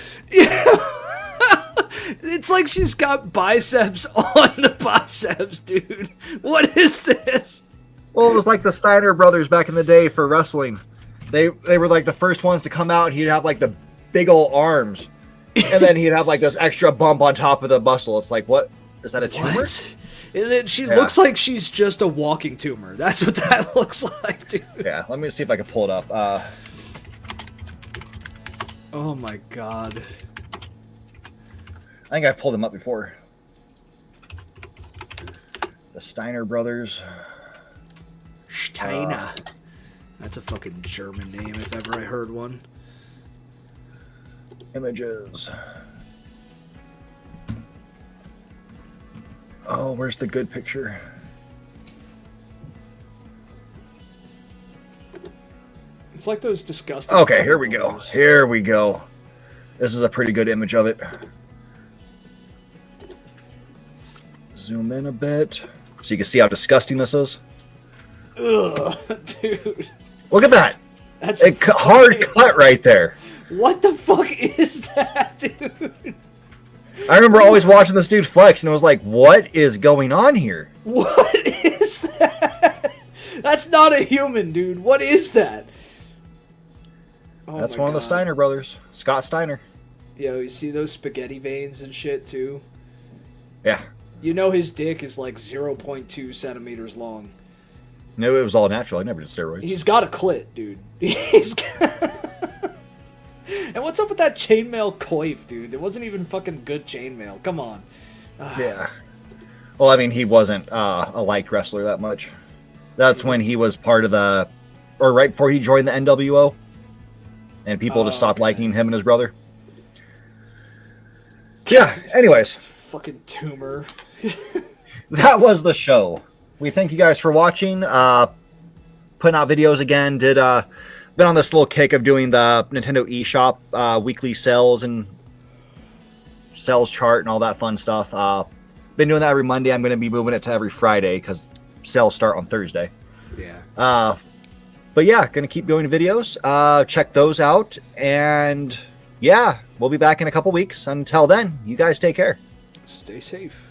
It's like she's got biceps on the biceps, dude. What is this? Well, it was like the Steiner brothers back in the day for wrestling. They were like the first ones to come out. He'd have like the big old arms, and then he'd have like this extra bump on top of the muscle. It's like, what is that, a tumor? What? And then she looks like she's just a walking tumor. That's what that looks like, dude. Yeah, let me see if I can pull it up. Oh my god. I think I've pulled them up before. The Steiner brothers. Steiner. That's a fucking German name if ever I heard one. Images. Oh, where's the good picture? It's like those disgusting... Okay, here we go. Here we go. This is a pretty good image of it. Zoom in a bit so you can see how disgusting this is. Ugh, dude. Look at that. That's A hard cut right there. What the fuck is that, dude? I remember always watching this dude flex and it was like, what is going on here? What is that? That's not a human, dude. What is that? Oh That's my one of the God. Steiner brothers. Scott Steiner. Yo, you see those spaghetti veins and shit, too? Yeah. You know his dick is like 0.2 centimeters long. No, it was all natural. I never did steroids. He's got a clit, dude. He's got... And what's up with that chainmail coif, dude? It wasn't even fucking good chainmail. Come on. Yeah. Well, I mean, he wasn't a liked wrestler that much. That's when he was part of the... Or right before he joined the NWO. And people just stopped liking him and his brother. Yeah, anyways. Fucking tumor. That was the show. We thank you guys for watching. Putting out videos again. Been on this little kick of doing the Nintendo eShop weekly sales and sales chart and all that fun stuff. Been doing that every Monday. I'm going to be moving it to every Friday because sales start on Thursday. Yeah. But yeah, going to keep doing videos. Check those out. And yeah, we'll be back in a couple weeks. Until then, you guys take care. Stay safe.